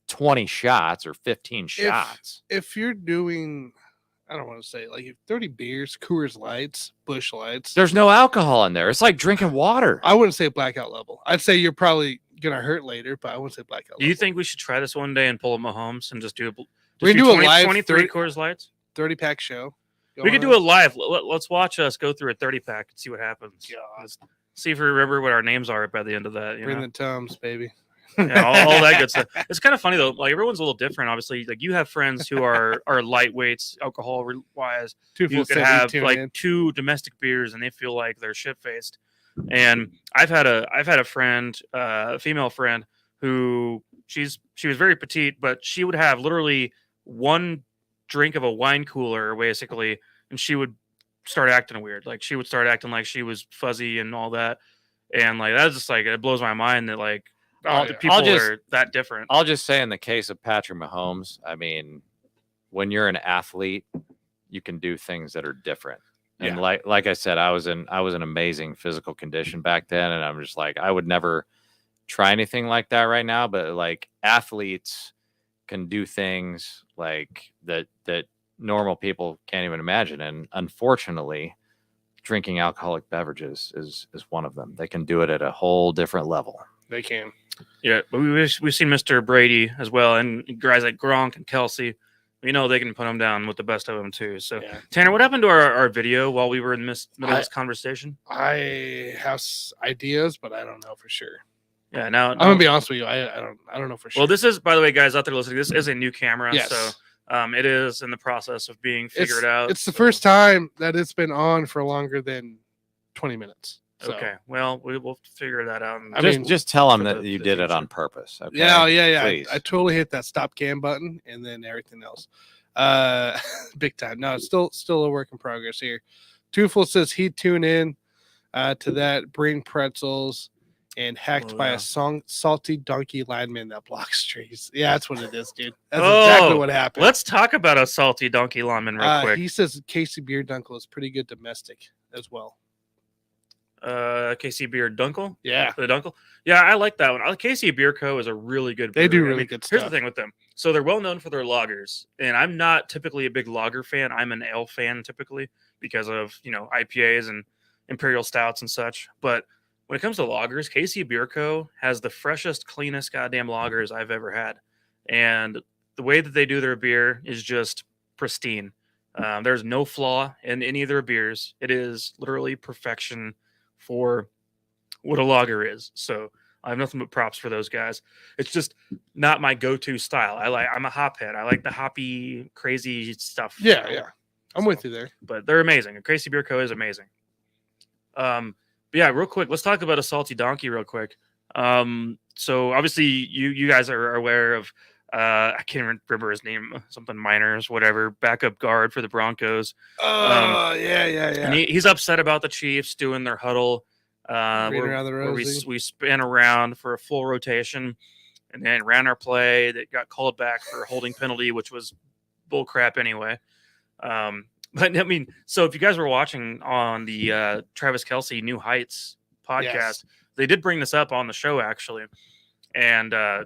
20 shots or 15 shots. If you're doing, I don't want to say like 30 beers, Coors Lights, Busch Lights. There's no alcohol in there. It's like drinking water. I wouldn't say blackout level. I'd say you're probably gonna hurt later, but I wouldn't say blackout. Do you think we should try this one day and pull a Mahomes and just do We can do a 20 live 23 Coors Lights? 30-pack show? We could do a live. Let's watch us go through a 30-pack and see what happens. Just see if we remember what our names are by the end of that. Bring the Tums, baby. Yeah, all that good stuff. It's kind of funny though. Like everyone's a little different. Obviously, like you have friends who are lightweights, alcohol wise. You could have like 2 domestic beers and they feel like they're shit faced. And I've had a friend, a female friend, who she was very petite, but she would have literally 1 drink of a wine cooler basically, and she would start acting weird. Like she would start acting like she was fuzzy and all that. And like that's just like it blows my mind that like all the people are that different. I'll just say in the case of Patrick Mahomes, I mean, when you're an athlete, you can do things that are different. And like I said, I was in amazing physical condition back then, and I'm just like I would never try anything like that right now. But like athletes can do things like that normal people can't even imagine. And unfortunately, drinking alcoholic beverages is one of them. They can do it at a whole different level. They can. Yeah, but we've seen Mr. Brady as well, and guys like Gronk and Kelsey. We know they can put them down with the best of them too. So, Tanner, what happened to our video while we were in the middle of this conversation? I have ideas, but I don't know for sure. Yeah, now I'm gonna be honest with you. I don't know for sure. Well, this is, by the way, guys out there listening, this is a new camera, yes. So it is in the process of being figured out. It's the first time that it's been on for longer than 20 minutes. So. Okay, well, we'll figure that out. Just tell them that you did it on purpose. Okay? Yeah. I totally hit that stop cam button and then everything else. Big time. No, it's still a work in progress here. Twofold says he'd tune in to that, bring pretzels, and hacked by a salty donkey lineman that blocks trees. Yeah, that's what it is, dude. That's exactly what happened. Let's talk about a salty donkey lineman real quick. He says Casey Beard Dunkel is pretty good domestic as well. Casey Beard Dunkel. Yeah. The Dunkel. Yeah, I like that one. Casey Beer Co. is a really good brewery. They do really good stuff. Here's the thing with them. So they're well known for their lagers. And I'm not typically a big lager fan. I'm an ale fan typically because of, IPAs and imperial stouts and such. But when it comes to lagers, Casey Beer Co. has the freshest, cleanest goddamn lagers I've ever had. And the way that they do their beer is just pristine. There's no flaw in any of their beers. It is literally perfection for what a lager is. So I have nothing but props for those guys. It's just not my go-to style. I'm a hophead. I like the hoppy, crazy stuff. Yeah. I'm with you there. But they're amazing. Casey Beer Co. is amazing. But yeah, real quick, let's talk about a salty donkey real quick. So obviously you guys are aware of I can't remember his name, something Miners, whatever, backup guard for the Broncos. Yeah. And he's upset about the Chiefs doing their huddle, where we spin around for a full rotation and then ran our play that got called back for a holding penalty, which was bull crap anyway. But I mean, so if you guys were watching on the Travis Kelce New Heights podcast, they did bring this up on the show actually. And I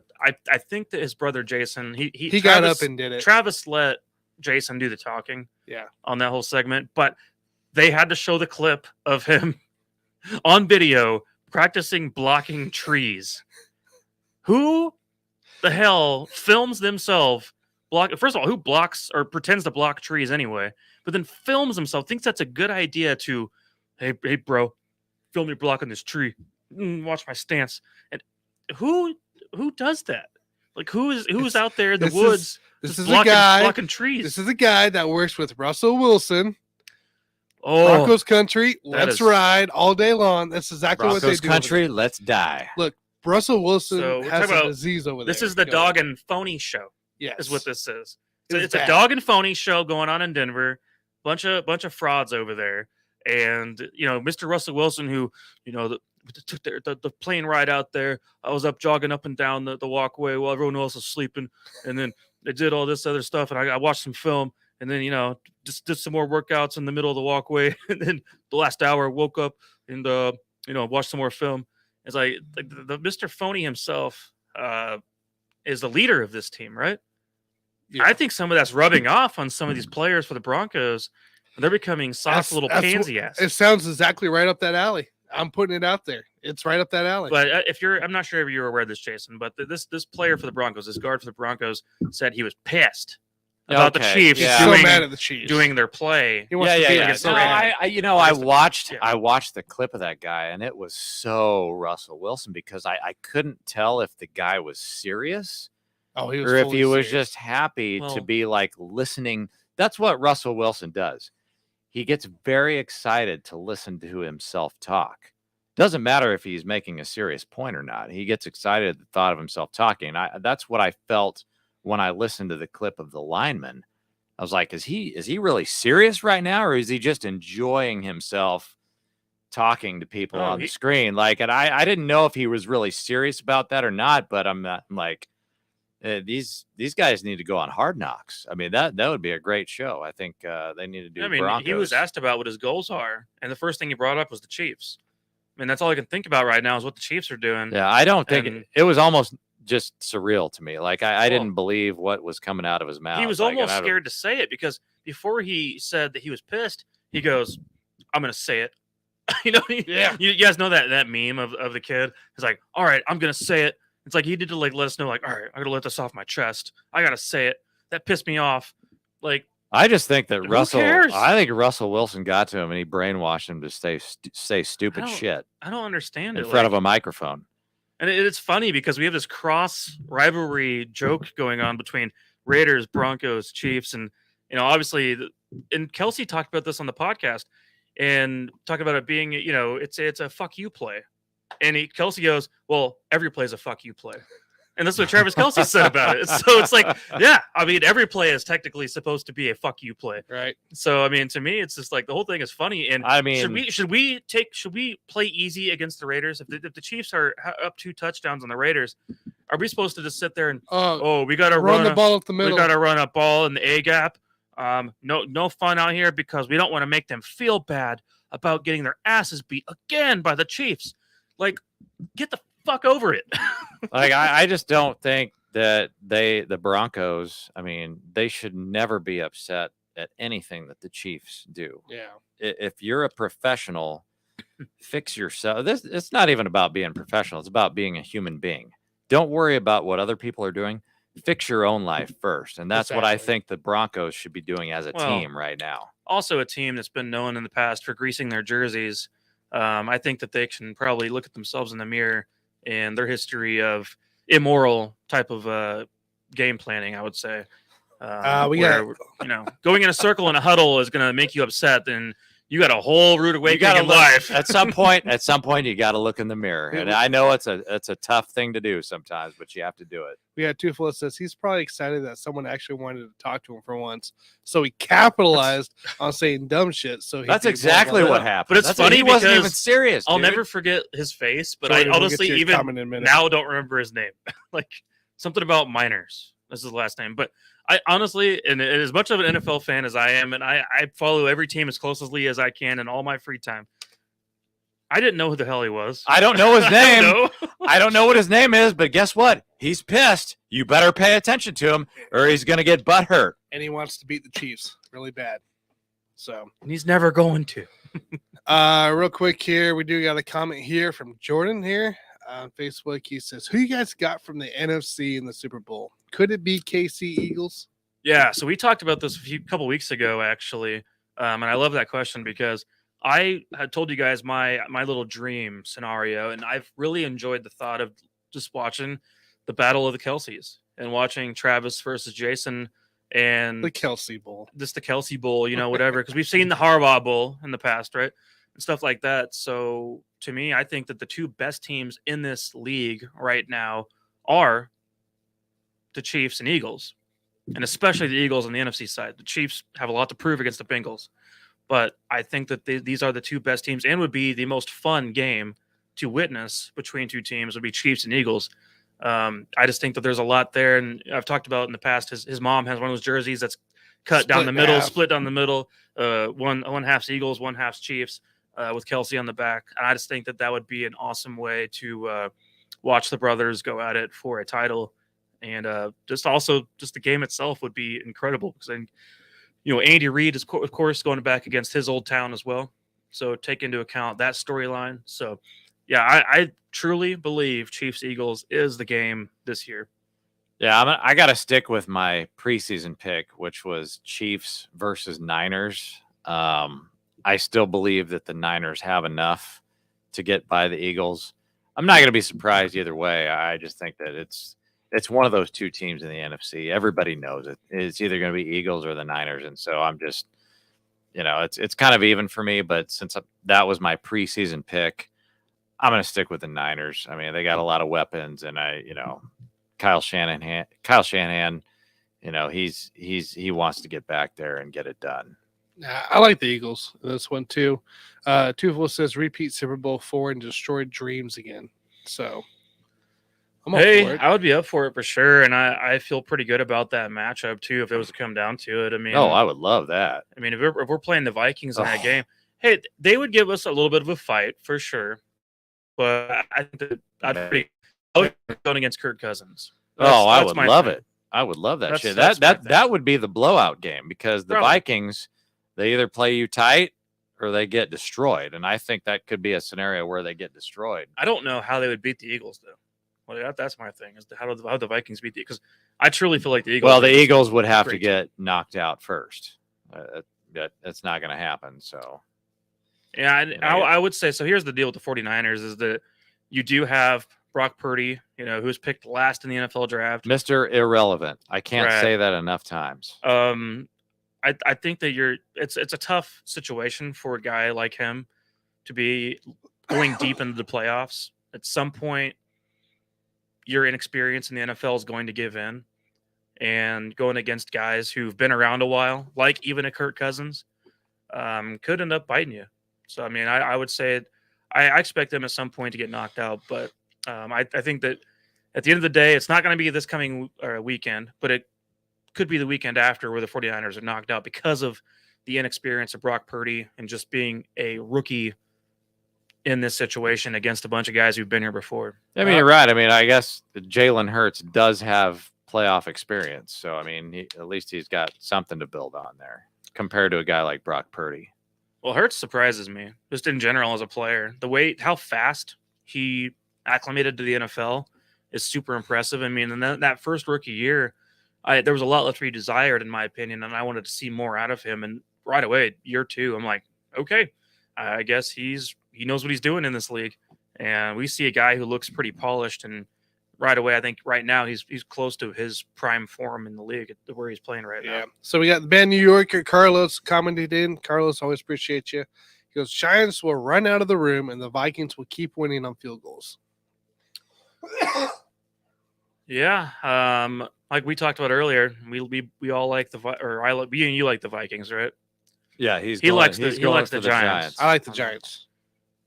think that his brother Jason, he got up and did it. Travis let Jason do the talking, on that whole segment, but they had to show the clip of him on video practicing blocking trees. Who the hell films themselves block? First of all, who blocks or pretends to block trees anyway? But then films himself, thinks that's a good idea to, hey bro, film me blocking this tree. Watch my stance. And who does that? Like who's out there in the woods? This is a guy blocking trees. This is a guy that works with Russell Wilson. Oh, Broncos country, let's ride all day long. That's exactly Broncos what they do. Country, let's die. Look, Russell Wilson has a disease over there. This is the dog and phony show. Yes, is what this is. So it's a dog and phony show going on in Denver. Bunch of frauds over there, and Mr. Russell Wilson, who took the plane ride out there. I was up jogging up and down the walkway while everyone else was sleeping, and then they did all this other stuff, and I watched some film, and then just did some more workouts in the middle of the walkway, and then the last hour I woke up, and watch some more film. It's like the Mr. Phony himself is the leader of this team, right? Yeah. I think some of that's rubbing off on some of these players for the Broncos. They're becoming soft little pansy ass. It sounds exactly right up that alley. I'm putting it out there. It's right up that alley. But I'm not sure if you were aware of this, Jason, but this player for the Broncos, this guard for the Broncos, said he was pissed about the Chiefs Yeah. so mad at the Chiefs doing their play. He wants to be Yeah. against No, the Rams. I watched the clip of that guy, and it was so Russell Wilson because I couldn't tell if the guy was serious Oh, he was or if fully he was serious. just happy to Well- be like listening. That's what Russell Wilson does. He gets very excited to listen to himself talk. Doesn't matter if he's making a serious point or not. He gets excited at the thought of himself talking. That's what I felt when I listened to the clip of the lineman. I was like, is he really serious right now, or is he just enjoying himself talking to people on the screen? Like, and I didn't know if he was really serious about that or not, but I'm like, these guys need to go on Hard Knocks. I mean, that would be a great show. I think they need to do. I mean, Broncos. he was asked about what his goals are, and the first thing he brought up was the Chiefs. I mean, that's all I can think about right now is what the Chiefs are doing. Yeah, I don't think And- it was almost just surreal to me. Like I didn't believe what was coming out of his mouth. He was Like, almost scared to say it because before he said that he was pissed, he goes, "I'm going to say it." Yeah. You guys know that meme of the kid. He's like, "All right, I'm going to say it." It's like he did to like let us know, like, "All right, I got to let this off my chest. I got to say it." That pissed me off. Like, I just think that Who Russell. cares? I think Russell Wilson got to him and he brainwashed him to say stupid don't shit I don't understand in it. front Like, of a microphone. And it's funny because we have this cross rivalry joke going on between Raiders, Broncos, Chiefs, and obviously, and Kelsey talked about this on the podcast and talked about it being, it's a fuck you play, and Kelsey goes, "Well, every play is a fuck you play," and that's what Travis Kelsey said about it. So it's like, yeah, I mean, every play is technically supposed to be a fuck you play. Right. So I mean, to me, it's just like the whole thing is funny. And I mean, should we play easy against the Raiders? If the Chiefs are up 2 touchdowns on the Raiders, are we supposed to just sit there and we got to run the ball up the middle? We got to run a ball in the A gap. No fun out here because we don't want to make them feel bad about getting their asses beat again by the Chiefs. Like, get the fuck over it. like I just don't think that the Broncos. I mean, they should never be upset at anything that the Chiefs do. Yeah. If you're a professional, fix yourself. It's not even about being professional. It's about being a human being. Don't worry about what other people are doing. Fix your own life first. And that's what I Exactly. think the Broncos should be doing as a team right now. Also, a team that's been known in the past for greasing their jerseys. I think that they can probably look at themselves in the mirror and their history of immoral type of game planning, I would say. We where, going in a circle in a huddle is going to make you upset, then you got a whole rude awakening in life. At some point, you got to look in the mirror. And I know it's a tough thing to do sometimes, but you have to do it. We had Tufla says he's probably excited that someone actually wanted to talk to him for once. So he capitalized on saying dumb shit. So That's exactly what happened. But it's funny he wasn't even because serious. I'll dude. never forget his face, but Sorry, I we'll get honestly to your even comment in a minute. now don't remember his name. Like something about Miners. This is his last name. But I honestly, and as much of an NFL fan as I am, and I follow every team as closely as I can in all my free time, I didn't know who the hell he was. I don't know his I name. don't know. I don't know what his name is, but guess what? He's pissed. You better pay attention to him or he's going to get butthurt. And he wants to beat the Chiefs really bad. So, And he's never going to. real quick here, we do got a comment here from Jordan here on Facebook. He says, "Who you guys got from the NFC in the Super Bowl? Could it be KC Eagles?" Yeah, so we talked about this a couple weeks ago, actually, and I love that question because I had told you guys my little dream scenario, and I've really enjoyed the thought of just watching the Battle of the Kelseys and watching Travis versus Jason and The Kelsey Bowl. just the Kelsey Bowl, whatever, because we've seen the Harbaugh Bowl in the past, right, and stuff like that. So to me, I think that the 2 best teams in this league right now are the Chiefs and Eagles. And especially the Eagles on the NFC side. The Chiefs have a lot to prove against the Bengals. But I think that these are the 2 best teams and would be the most fun game to witness between 2 teams would be Chiefs and Eagles. I just think that there's a lot there. And I've talked about in the past, his mom has one of those jerseys that's cut down the middle, split down the middle. One half's Eagles, one half's Chiefs. with Kelsey on the back. And I just think that would be an awesome way to watch the brothers go at it for a title. And just the game itself would be incredible because then, Andy Reid is, of course, going back against his old town as well. So take into account that storyline. So, yeah, I truly believe Chiefs-Eagles is the game this year. Yeah, I got to stick with my preseason pick, which was Chiefs versus Niners. I still believe that the Niners have enough to get by the Eagles. I'm not going to be surprised either way. I just think that it's one of those two teams in the NFC. Everybody knows it. It's either going to be Eagles or the Niners, and so I'm just, it's kind of even for me. But since that was my preseason pick, I'm going to stick with the Niners. I mean, they got a lot of weapons, and Kyle Shanahan, he wants to get back there and get it done. I like the Eagles in this one too. Tufel says repeat Super Bowl 4 and destroy dreams again. So I'm up for it. I would be up for it for sure, and I feel pretty good about that matchup too. If it was to come down to it, I mean, I would love that. I mean, if we're playing the Vikings in that game, hey, they would give us a little bit of a fight for sure. But I think that I'd be going against Kirk Cousins. I would love it. I would love that shit. That would be the blowout game because the Vikings, they either play you tight or they get destroyed, and I think that could be a scenario where they get destroyed. I don't know how they would beat the Eagles though. Well, that's my thing is how the Vikings beat the because I truly feel like the Eagles. Well, the Eagles would have to get knocked out first. That's not going to happen. So. Yeah, I would say so. Here's the deal with the 49ers is that you do have Brock Purdy, who's picked last in the NFL draft. Mr. Irrelevant. I can't say that enough times. I think that it's a tough situation for a guy like him to be going deep into the playoffs. At some point, your inexperience in the NFL is going to give in, and going against guys who've been around a while, like even a Kirk Cousins, could end up biting you. So, I mean, I would say I expect them at some point to get knocked out. But I think that at the end of the day, it's not going to be this coming weekend, but it could be the weekend after where the 49ers are knocked out because of the inexperience of Brock Purdy and just being a rookie in this situation against a bunch of guys who've been here before. I mean, you're right. I mean, I guess Jalen Hurts does have playoff experience. So, I mean, at least he's got something to build on there compared to a guy like Brock Purdy. Well, Hurts surprises me just in general as a player. How fast he acclimated to the NFL is super impressive. I mean, in that first rookie year, there was a lot left to be desired, in my opinion, and I wanted to see more out of him. And right away, year 2, I'm like, okay, I guess he knows what he's doing in this league. And we see a guy who looks pretty polished, and right away, I think right now he's close to his prime form in the league where he's playing right now. So we got the band New Yorker, Carlos commented in. Carlos, always appreciate you. He goes, Giants will run out of the room, and the Vikings will keep winning on field goals. Yeah, like we talked about earlier, we all like me and you like the Vikings, right? Yeah, he likes the Giants. I like the Giants.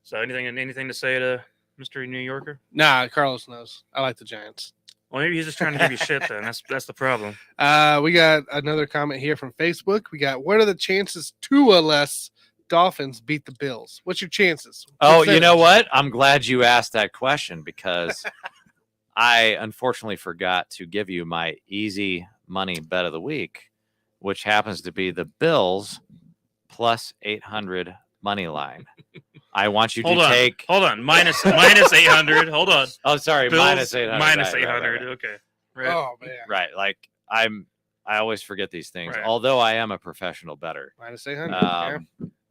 So anything to say to Mr. New Yorker? Nah, Carlos knows. I like the Giants. Well, maybe he's just trying to give you shit then. That's the problem. We got another comment here from Facebook. We got, what are the chances Tua-less Dolphins beat the Bills? What's your chances? Oh, you know what? I'm glad you asked that question because I unfortunately forgot to give you my easy money bet of the week, which happens to be the Bills plus 800 money line. I want you to take. Hold on. Minus 800. Hold on. Oh, sorry. Bills, minus 800. Minus right, 800. Right. Okay. Right. Oh, man. Right. Like I always forget these things, right. Although I am a professional bettor. Minus 800.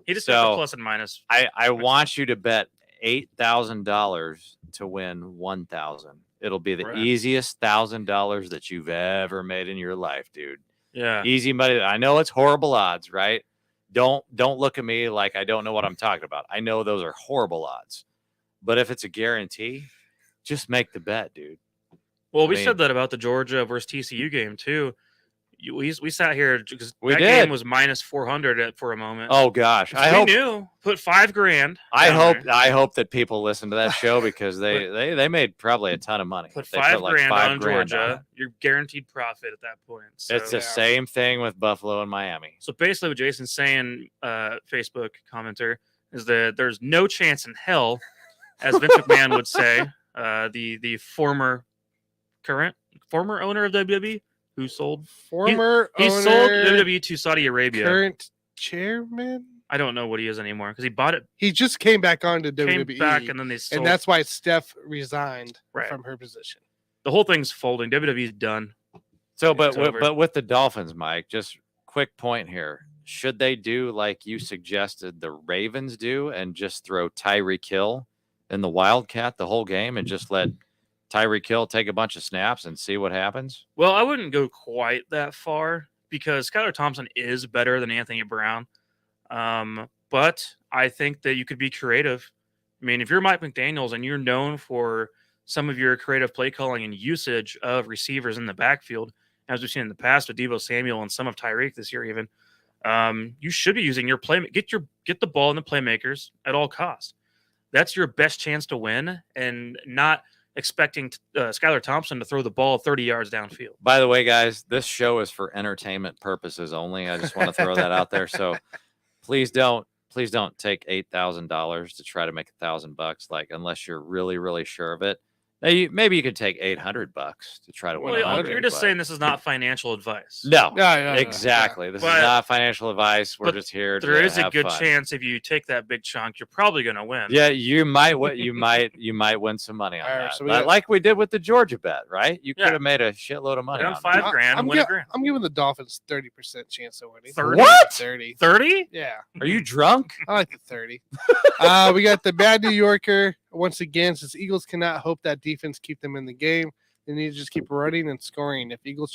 He just got the plus and minus. I want you to bet $8,000 to win $1,000. It'll be the easiest $1,000 that you've ever made in your life, dude. Yeah. Easy money. I know it's horrible odds, right? Don't look at me like I don't know what I'm talking about. I know those are horrible odds. But if it's a guarantee, just make the bet, dude. Well, we said that about the Georgia versus TCU game too. We sat here because that game was minus 400 for a moment. Oh gosh, I knew. Put $5,000. I hope that people listen to that show because they made probably a ton of money. Put $5,000 on Georgia. You're guaranteed profit at that point. So, it's the same thing with Buffalo and Miami. So basically, what Jason's saying, Facebook commenter, is that there's no chance in hell, as Vince McMahon would say, the former owner of WWE who sold Former he owner, sold WWE to Saudi Arabia. current chairman. I don't know what he is anymore because he bought it, He just came back on to came WWE, back, and then they sold. and that's why Steph resigned Right. from her position. The whole thing's folding. WWE's done. So, It's over. but with the Dolphins, Mike, just quick point here. Should they do like you suggested the Ravens do and just throw Tyreek Hill in the Wildcat the whole game and just let Tyreek Hill take a bunch of snaps and see what happens? Well, I wouldn't go quite that far because Skylar Thompson is better than Anthony Brown. But I think that you could be creative. I mean, if you're Mike McDaniels and you're known for some of your creative play calling and usage of receivers in the backfield, as we've seen in the past with Deebo Samuel and some of Tyreek this year, even, you should be using your play. Get the ball in the playmakers at all costs. That's your best chance to win, and not expecting Skylar Thompson to throw the ball 30 yards downfield. By the way, guys, this show is for entertainment purposes only. I just want to throw that out there. So please don't take $8,000 to try to make $1,000. Like, unless you're really, really sure of it. Now, maybe you could take $800 to try to win. Well, 100, you're just but- saying this is not financial advice. No, No, exactly. This is But- not financial advice. We're but just here. There to is a have good fun. chance if you take that big chunk, you're probably going to win. Yeah, you might. You might win some money on All right, that. so we But got- like we did with the Georgia bet, right? You Yeah. could have made a shitload of money Put on down that. $5,000 and win a grand. I'm giving the Dolphins 30% chance of winning. 30? What? 30. 30? Yeah, Are you drunk? I like the 30. We got the bad New Yorker once again. Says Eagles cannot hope that defense keep them in the game. They need to just keep running and scoring. If Eagles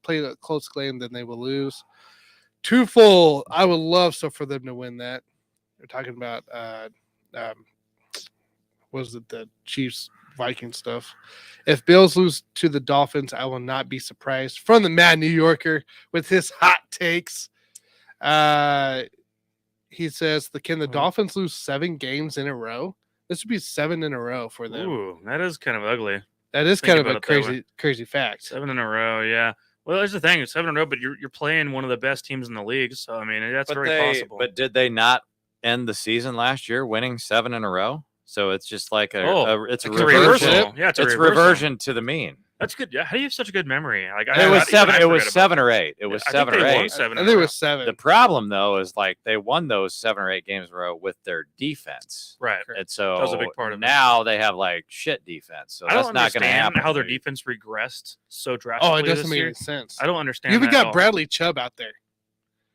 play a close game, then they will lose. Too full. I would love for them to win that. They're talking about was it the Chiefs Viking stuff? If Bills lose to the Dolphins, I will not be surprised. From the Mad New Yorker with his hot takes. He says, can the Dolphins lose 7 games in a row? This would be 7 in a row for them. Ooh, that is kind of ugly. That is Think kind of about a it that way. crazy fact. 7 in a row, yeah. Well, there's the thing. It's 7 in a row, but you're playing one of the best teams in the league. So, I mean, that's very possible. But did they not end the season last year winning 7 in a row? So it's just like it's a it's a reversion. reversal. Yeah, it's a It's reversal. reversion to the mean. That's good. Yeah, how do you have such a good memory? Like, It was 7. It was forget 7 about or 8. It was I 7 think or they won 8. 7 I in think a it row. was 7. The problem though is like they won those 7 or 8 games in a row with their defense. Right. And so That was a big part of it. now they have like shit defense. So I that's don't not going to understand happen. how their to me. defense regressed so drastically. Oh, it doesn't this make year. any sense. I don't understand. You even that at got all. Bradley Chubb out there.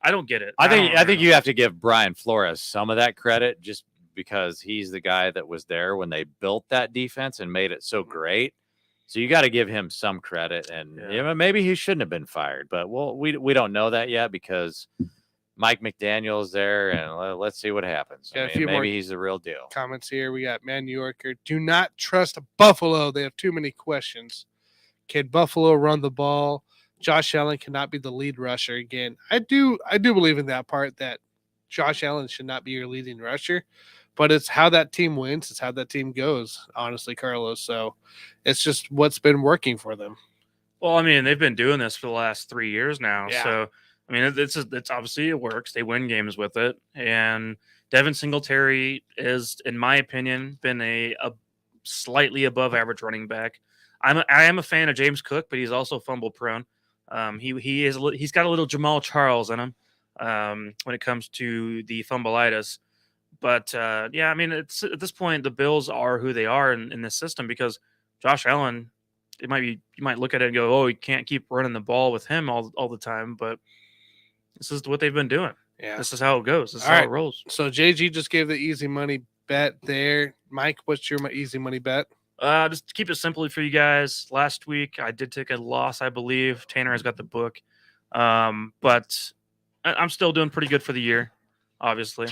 I don't get it. I think don't you have to give Brian Flores some of that credit just because he's the guy that was there when they built that defense and made it so great. So you got to give him some credit, and Yeah. you know, maybe he shouldn't have been fired, but we don't know that yet because Mike McDaniel's there, and let's see what happens. Got a I mean, few more maybe he's the real deal. Comments here. We got Man New Yorker. Do not trust Buffalo. They have too many questions. Can Buffalo run the ball? Josh Allen cannot be the lead rusher again. I do believe in that part that Josh Allen should not be your leading rusher, but it's how that team wins. It's how that team goes, honestly, Carlos. So it's just what's been working for them. Well, I mean, they've been doing this for the last 3 years now. Yeah. So, I mean, it's obviously it works. They win games with it. And Devin Singletary is, in my opinion, been a slightly above average running back. I am a fan of James Cook, but he's also fumble prone. He's got a little Jamal Charles in him when it comes to the fumbleitis. But yeah, I mean, it's at this point the Bills are who they are in this system because Josh Allen. You might look at it and go, oh, you can't keep running the ball with him all the time, but this is what they've been doing. Yeah. This is how it goes. This is All how right. it rolls. So JG just gave the easy money bet there. Mike, what's your easy money bet? Just to keep it simple for you guys. Last week I did take a loss, I believe. Tanner has got the book, but I'm still doing pretty good for the year, obviously.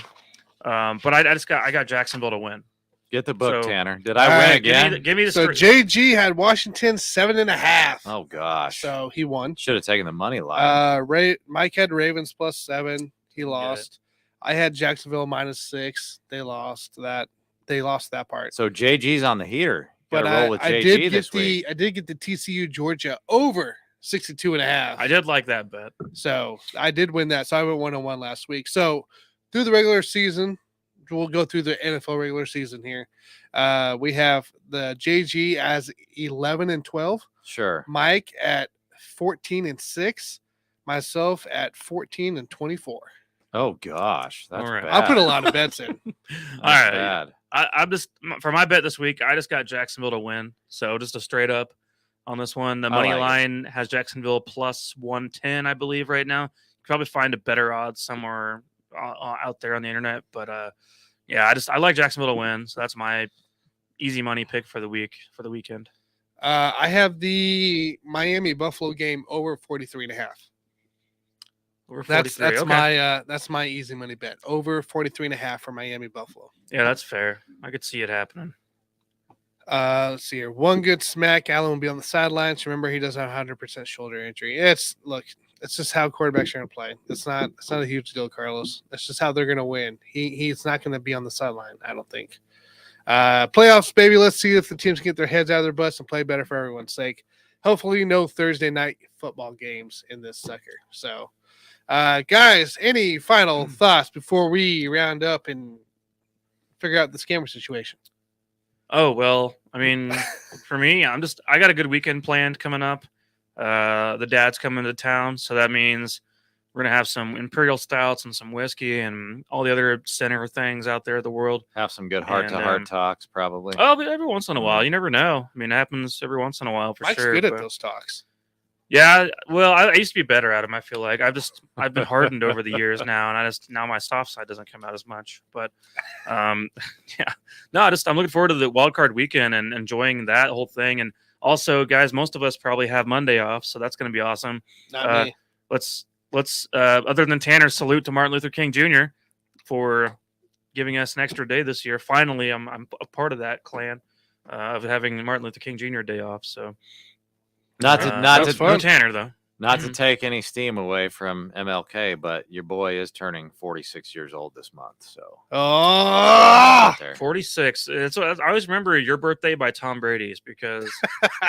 But I got Jacksonville to win. Get the book, So- Tanner. Did All I win right, again? Give me the So JG had Washington 7.5. Oh gosh. So he won. Should have taken the money line. Mike had Ravens +7. He it. lost. I had Jacksonville -6. They lost that. They lost that part. So JG's on the heater. But Got to roll with I JG did this get week. I did get the TCU Georgia over 62.5. I did like that bet. So I did win that. So I went 1-1 last week. So through the regular season, we'll go through the NFL regular season here. We have the JG as 11-12, Sure. Mike at 14-6, myself at 14-24. Oh gosh, that's All right. bad. I'll put a lot of bets in. That's All right. bad. I'm just for my bet this week. I just got Jacksonville to win, so just a straight up on this one. The money like it. line has Jacksonville plus 110, I believe, right now. You can probably find a better odds somewhere out there on the internet, but yeah, I like Jacksonville to win, so that's my easy money pick for the weekend. I have the Miami Buffalo game over 43.5. Over That's 43. Okay. that's my easy money bet. Over 43.5 for Miami Buffalo. Yeah, that's fair. I could see it happening. Let's see here. One good smack. Allen will be on the sidelines. Remember, he doesn't have 100% shoulder injury. It's just how quarterbacks are going to play. It's not a huge deal, Carlos. That's just how they're going to win. He's not going to be on the sideline, I don't think. Playoffs, baby. Let's see if the teams can get their heads out of their butts and play better for everyone's sake. Hopefully, no Thursday night football games in this sucker. So, guys, any final thoughts before we round up and figure out the scammer situation? Oh, well, I mean, for me, I got a good weekend planned coming up. The dad's coming to town, so that means we're going to have some Imperial Stouts and some whiskey and all the other center things out there in the world. Have some good heart-to-heart talks, probably. Oh, but every once in a while. You never know. I mean, it happens every once in a while for Mike's sure. good at those talks. Yeah, well, I used to be better at them. I feel like I've been hardened over the years now, and now my soft side doesn't come out as much. But yeah, no, I'm looking forward to the wild card weekend and enjoying that whole thing. And also, guys, most of us probably have Monday off, so that's going to be awesome. Not me. Let's other than Tanner, salute to Martin Luther King Jr. for giving us an extra day this year. Finally, I'm a part of that clan of having Martin Luther King Jr. day off. So. Not no Tanner though. Not to take any steam away from MLK, but your boy is turning 46 years old this month. So 46. I always remember your birthday by Tom Brady's because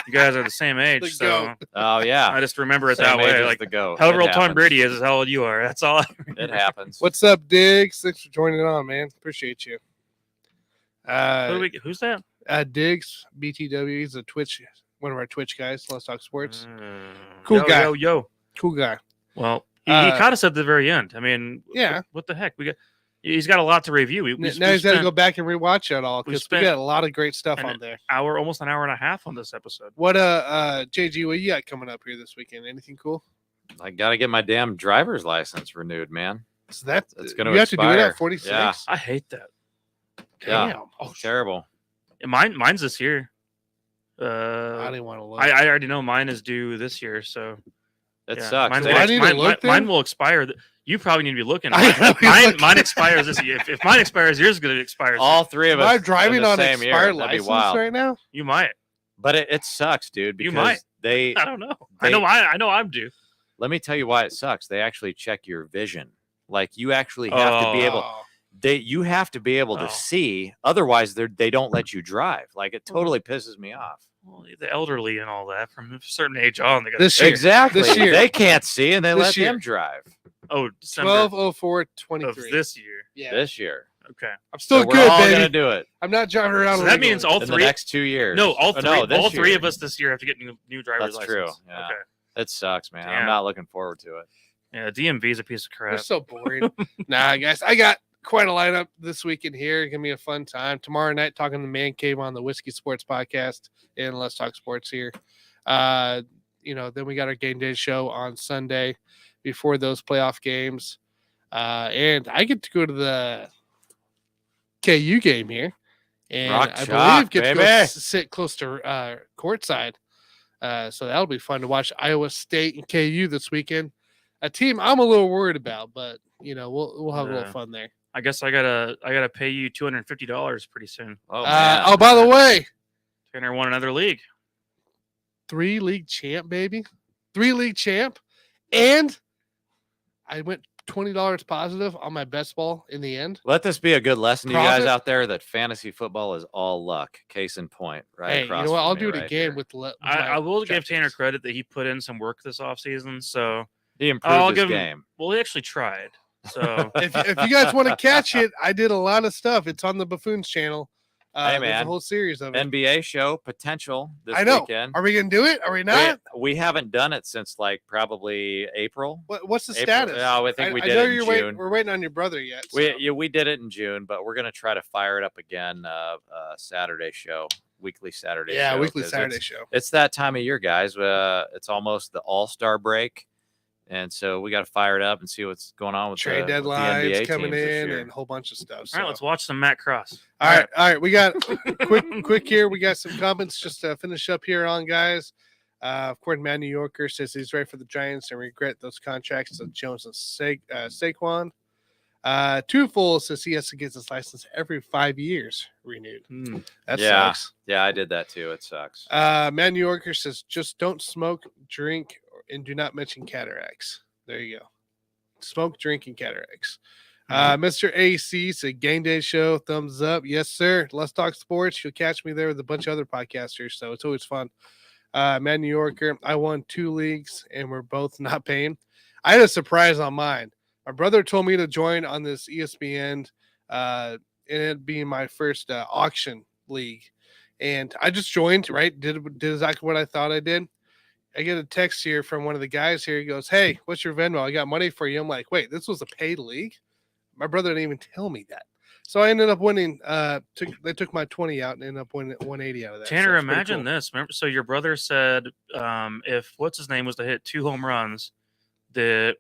you guys are the same age. So oh yeah, I just remember it Same that way. age as Like the goat. however It old Tom happens. Brady is how old you are. That's all. It happens. What's up, Diggs? Thanks for joining on, man. Appreciate you. Who's that? Diggs, BTW. He's one of our Twitch guys. Let's Talk Sports. Cool guy. Yo. Cool guy. Well, he caught us at the very end. I mean, yeah. What the heck? He's got a lot to review. Now he's got to go back and rewatch it all because we got a lot of great stuff on there. Almost an hour and a half on this episode. What JG, what you got coming up here this weekend? Anything cool? I got to get my damn driver's license renewed, man. So that's going to you have to do it at 46. Yeah. I hate that. Yeah. Damn. Oh, terrible. Mine's this year. I didn't want to look. I already know mine is due this year, so it sucks. Mine will expire. You probably need to be looking. Mine expires this year. If mine expires, yours is going to expire. All three of us. Am I driving on same expired year. license right now? You might. But it sucks, dude. Because you might. I don't know. I know I'm due. Let me tell you why it sucks. They actually check your vision. Like you actually have to be able. You have to be able to see. Otherwise, they don't let you drive. Like it totally pisses me off. Well, the elderly and all that from a certain age on. They got this year. Exactly. This year. They can't see and they let year. them drive. Oh, December 12/04/23 of this year. Yeah. This year. Okay. I'm still So good, we're all baby. gonna do it. I'm not driving around. So that means all in three the next 2 years. No, all three. All Three of us this year have to get new driver's That's license. true. Yeah. Okay. It sucks, man. Damn. I'm not looking forward to it. Yeah, DMV is a piece of crap. They're so boring. Nah, guys, I got quite a lineup this weekend here. It's gonna be a fun time. Tomorrow night, talking to Man Cave on the Whiskey Sports Podcast and Let's Talk Sports here. Then we got our game day show on Sunday before those playoff games. And I get to go to the KU game here. And Rock I chalk, believe get to go baby. sit close to courtside. So that'll be fun to watch Iowa State and KU this weekend. A team I'm a little worried about, but we'll have a little fun there. I guess I gotta pay you $250 pretty soon. Oh, man. By the way, Tanner won another league. 3-league champ, baby. 3-league champ. And I went $20 positive on my best ball in the end. Let this be a good lesson to you guys Profit. out there that fantasy football is all luck. Case in point, right? Hey, you across know what? from I'll me do it right again here. with I will give DraftKings. Tanner credit that he put in some work this offseason. So He improved I'll his give him- game. well, he actually tried. So if you guys want to catch it, I did a lot of stuff. It's on the Buffoons channel. Hey, There's man. a whole series of it. NBA show potential this I know. weekend. Are we gonna do it? Are we not? We haven't done it since like probably April. What's the April. status? No, I think we did know it in June. we're waiting on your brother yet. So. We did it in June, but we're gonna try to fire it up again. Saturday show, weekly Saturday. Yeah, show, weekly Saturday show. It's that time of year, guys. It's almost the All-Star break. And so we got to fire it up and see what's going on with trade with deadlines the NBA coming teams this in year. and a whole bunch of stuff. So. all right, let's watch some Matt Cross. All right. We got quick here. We got some comments just to finish up here on, guys. Of course, Matt New Yorker says he's ready for the Giants and regret those contracts of Jones and Saquon. Twofold says he has to get his license every 5 years renewed. That sucks. Yeah, I did that too. It sucks. Matt New Yorker says just don't smoke, drink, and do not mention cataracts. There you go. Smoke, drink, and cataracts. Mr. AC said game day show, thumbs up. Yes, sir. Let's talk sports. You'll catch me there with a bunch of other podcasters, so it's always fun. Matt New Yorker, I won 2 leagues and we're both not paying. I had a surprise on mine. My brother told me to join on this ESPN, and it being my first auction league. And I just joined, right? Did exactly what I thought I did. I get a text here from one of the guys here. He goes, "Hey, what's your Venmo? I got money for you." I'm like, "Wait, this was a paid league?" My brother didn't even tell me that. So I ended up winning. They took my 20 out and ended up winning 180 out of that. Tanner, so imagine cool. this. Remember, so your brother said if what's his name was to hit 2 home runs, that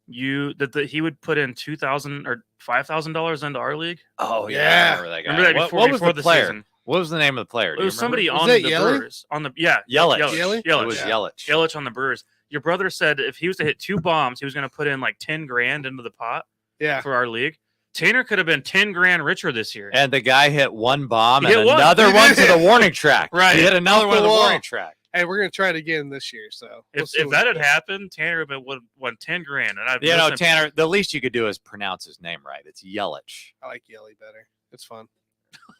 he would put in $2,000 or $5,000 into our league. Oh yeah. I remember that guy. Remember that what was before the the player? season? What was the name of the player? It was somebody Was on that the Yelich? Brewers. On the Yelich. Yelich? It was Yelich. Yelich on the Brewers. Your brother said if he was to hit 2 bombs, he was going to put in like 10 grand into the pot Yeah. for our league. Tanner could have been 10 grand richer this year. And the guy hit 1 bomb He and hit one. another He one did. to the warning track. Right. He hit another Off one the to the wall. warning track. Hey, we're gonna try it again this year. So we'll see if what that we had got. happened, Tanner would have won 10 grand. And You know, Tanner, the least you could do is pronounce his name right. It's Yelich. I like Yelly better. It's fun.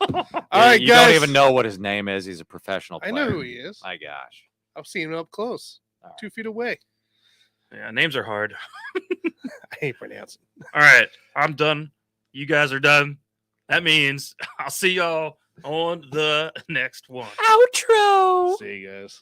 All right, you guys. don't even know what his name is. He's a professional player. I know who he is. My gosh. I've seen him up close, All right. 2 feet away. Yeah, names are hard. I hate pronouncing. All right, I'm done. You guys are done. That means I'll see y'all on the next one. Outro. See you guys.